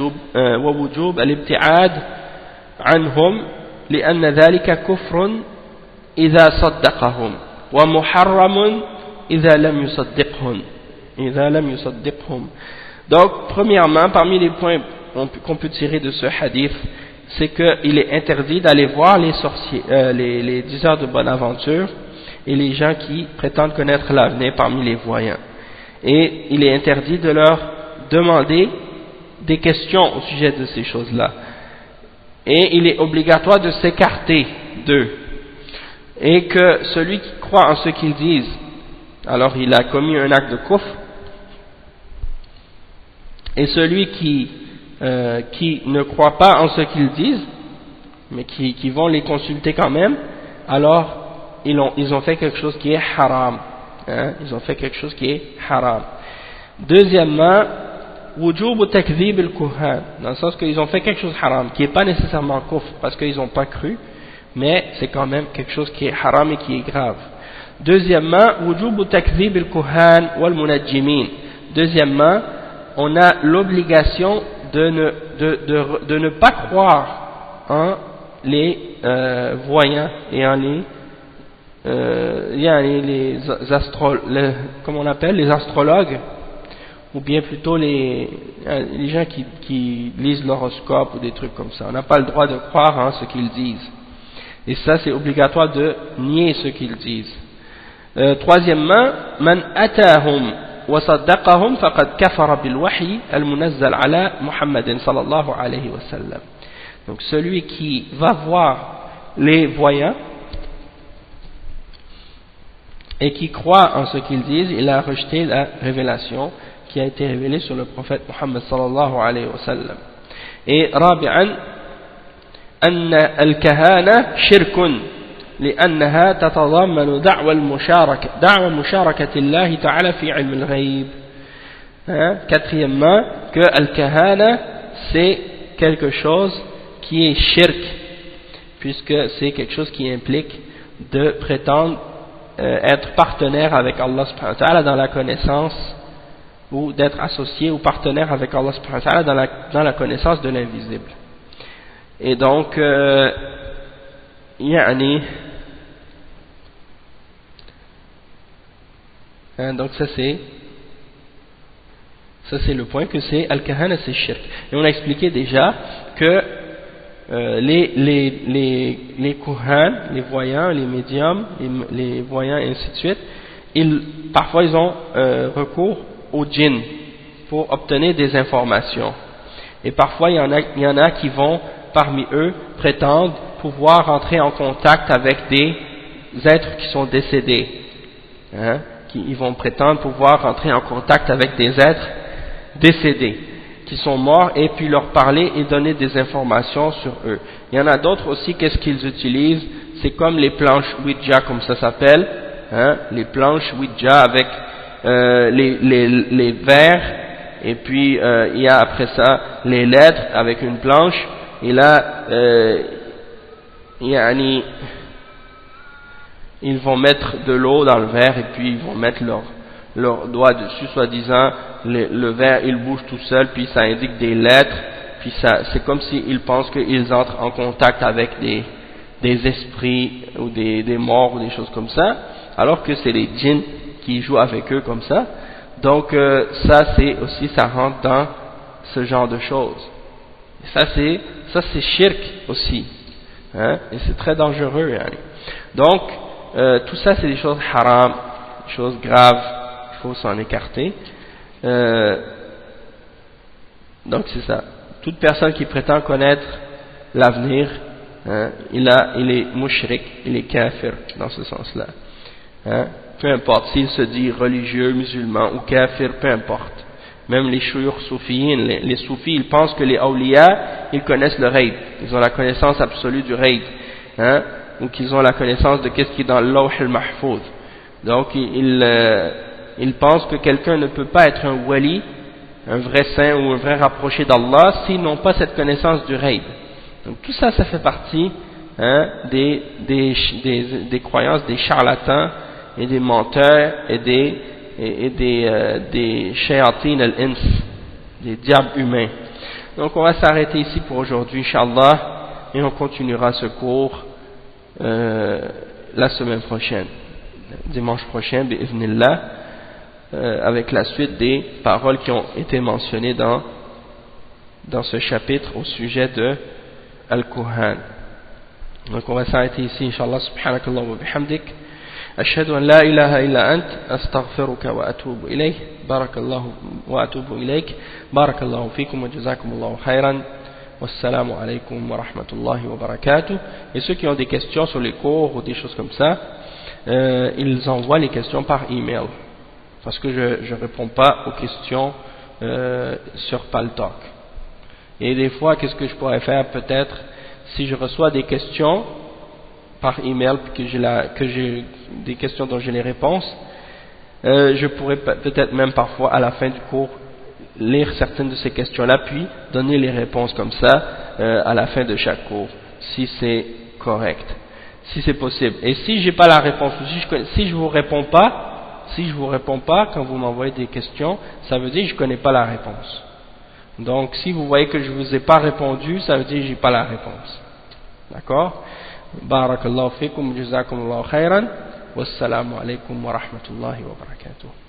ووجوب الابتعاد عنهم لأن ذلك كفر إذا صدقهم ومحرم إذا لم يصدقهم. Donc premièrement, parmi les points qu'on peut tirer de ce hadith, c'est qu'il est interdit d'aller voir les sorciers, les diseurs de bonne aventure et les gens qui prétendent connaître l'avenir parmi les voyants. Et il est interdit de leur demander des questions au sujet de ces choses-là. Et il est obligatoire de s'écarter d'eux. et que celui qui croit en ce qu'ils disent, alors il a commis un acte de kufr, et celui qui ne croit pas en ce qu'ils disent, mais qui vont les consulter quand même, alors ils ont fait quelque chose qui est haram, hein, ils ont fait quelque chose qui est haram. Deuxièmement, wujub takdhib al-kuhan, dans le sens qu'ils ont fait quelque chose de haram, qui n'est pas nécessairement kufr, parce qu'ils n'ont pas cru, mais c'est quand même quelque chose qui est haram et qui est grave. Deuxièmement, wujub takdhib al-kuhan wal-munajjimin. Deuxièmement, on a l'obligation de ne pas croire en les voyants et en comment on appelle, les astrologues, ou bien plutôt les gens qui lisent l'horoscope ou des trucs comme ça. On n'a pas le droit de croire en ce qu'ils disent. Et ça, c'est obligatoire de nier ce qu'ils disent. Troisièmement, man atahum wa saddaqahum faqad kafara bil wahyi al munazzal ala Muhammadin sallallahu alayhi wa sallam. Donc celui qui va voir les voyants et qui croit en ce qu'ils disent, il a rejeté la révélation qui a été révélée sur le prophète Muhammad sallallahu alayhi wa sallam. Et rabi'an, أن الكهانة شرك لأنها تتضمن دعوى مشاركة الله تعالى في علم الغيب. Quatrièmement, que al-kahana c'est quelque chose qui est shirk, puisque c'est quelque chose qui implique de prétendre être partenaire avec Allah subhanahu wa ta'ala dans la connaissance, ou d'être associé ou partenaire avec Allah subhanahu wa ta'ala dans la connaissance de l'invisible. Et donc, donc ça c'est le point, que c'est al-kahana, c'est shirk. Et on a expliqué déjà que les kuhan, les voyants, les médiums, les voyants et ainsi de suite, parfois ils ont recours aux djinns pour obtenir des informations. Et parfois il y en a qui vont parmi eux prétendent pouvoir entrer en contact avec des êtres qui sont décédés, hein, ils vont prétendre pouvoir entrer en contact avec des êtres décédés qui sont morts, et puis leur parler et donner des informations sur eux. Il y en a d'autres aussi, qu'est-ce qu'ils utilisent? C'est comme les planches Ouija, comme ça s'appelle, hein, les planches Ouija avec les vers, et puis il y a après ça les lettres avec une planche. Et là, ils vont mettre de l'eau dans le verre, et puis ils vont mettre leur doigt dessus, soi-disant, le verre il bouge tout seul, puis ça indique des lettres, puis c'est comme s'ils pensent qu'ils entrent en contact avec des esprits, ou des morts, ou des choses comme ça, alors que c'est les djinns qui jouent avec eux comme ça. Donc ça rentre dans ce genre de choses. Ça c'est shirk aussi, hein, et c'est très dangereux, hein. Donc tout ça c'est des choses haram, des choses graves, il faut s'en écarter. Donc c'est ça, toute personne qui prétend connaître l'avenir, hein, il est mushrik, il est kafir dans ce sens là, hein, peu importe s'il se dit religieux, musulman ou kafir, peu importe. Même les shuyukh soufiyin, les soufis, ils pensent que les awliya, ils connaissent le ghaib, ils ont la connaissance absolue du ghaib, hein, ou qu'ils ont la connaissance de qu'est-ce qui est dans le lawh al-mahfouz. Donc ils pensent que quelqu'un ne peut pas être un wali, un vrai saint ou un vrai rapproché d'Allah, s'ils n'ont pas cette connaissance du ghaib. Donc tout ça, ça fait partie, hein, des croyances des charlatans et des menteurs et des shayatin al-ins, des diables humains. Donc on va s'arrêter ici pour aujourd'hui, Inch'Allah, et on continuera ce cours la semaine prochaine, dimanche prochain, bi'idhnillah, avec la suite des paroles qui ont été mentionnées dans ce chapitre au sujet de Al-Kuhan. Donc on va s'arrêter ici, Inch'Allah, subhanakallah wa bihamdik. أشهد أن لا إله إلا أنت أستغفرك وأتوب إليه بارك الله وأتوب إليك بارك الله فيكم وجزاكم الله خيرا Wassalamu alaikum wa rahmatullahi wa barakatuh. Et ceux qui ont des questions sur les cours ou des choses comme ça, ils envoient les questions par email. Parce que je ne réponds pas aux questions sur Paltalk. Et des fois, qu'est-ce que je pourrais faire peut-être si je reçois des questions par email, que j'ai des questions dont j'ai les réponses, je pourrais peut-être même parfois à la fin du cours lire certaines de ces questions-là, puis donner les réponses comme ça à la fin de chaque cours, si c'est correct, si c'est possible. Et si j'ai pas la réponse, si je vous réponds pas quand vous m'envoyez des questions, ça veut dire que je connais pas la réponse. Donc si vous voyez que je vous ai pas répondu, ça veut dire que j'ai pas la réponse. D'accord? Barakallahu fikum, jazakumullahu khairan, wassalamu alaikum wa rahmatullahi wa barakatuh.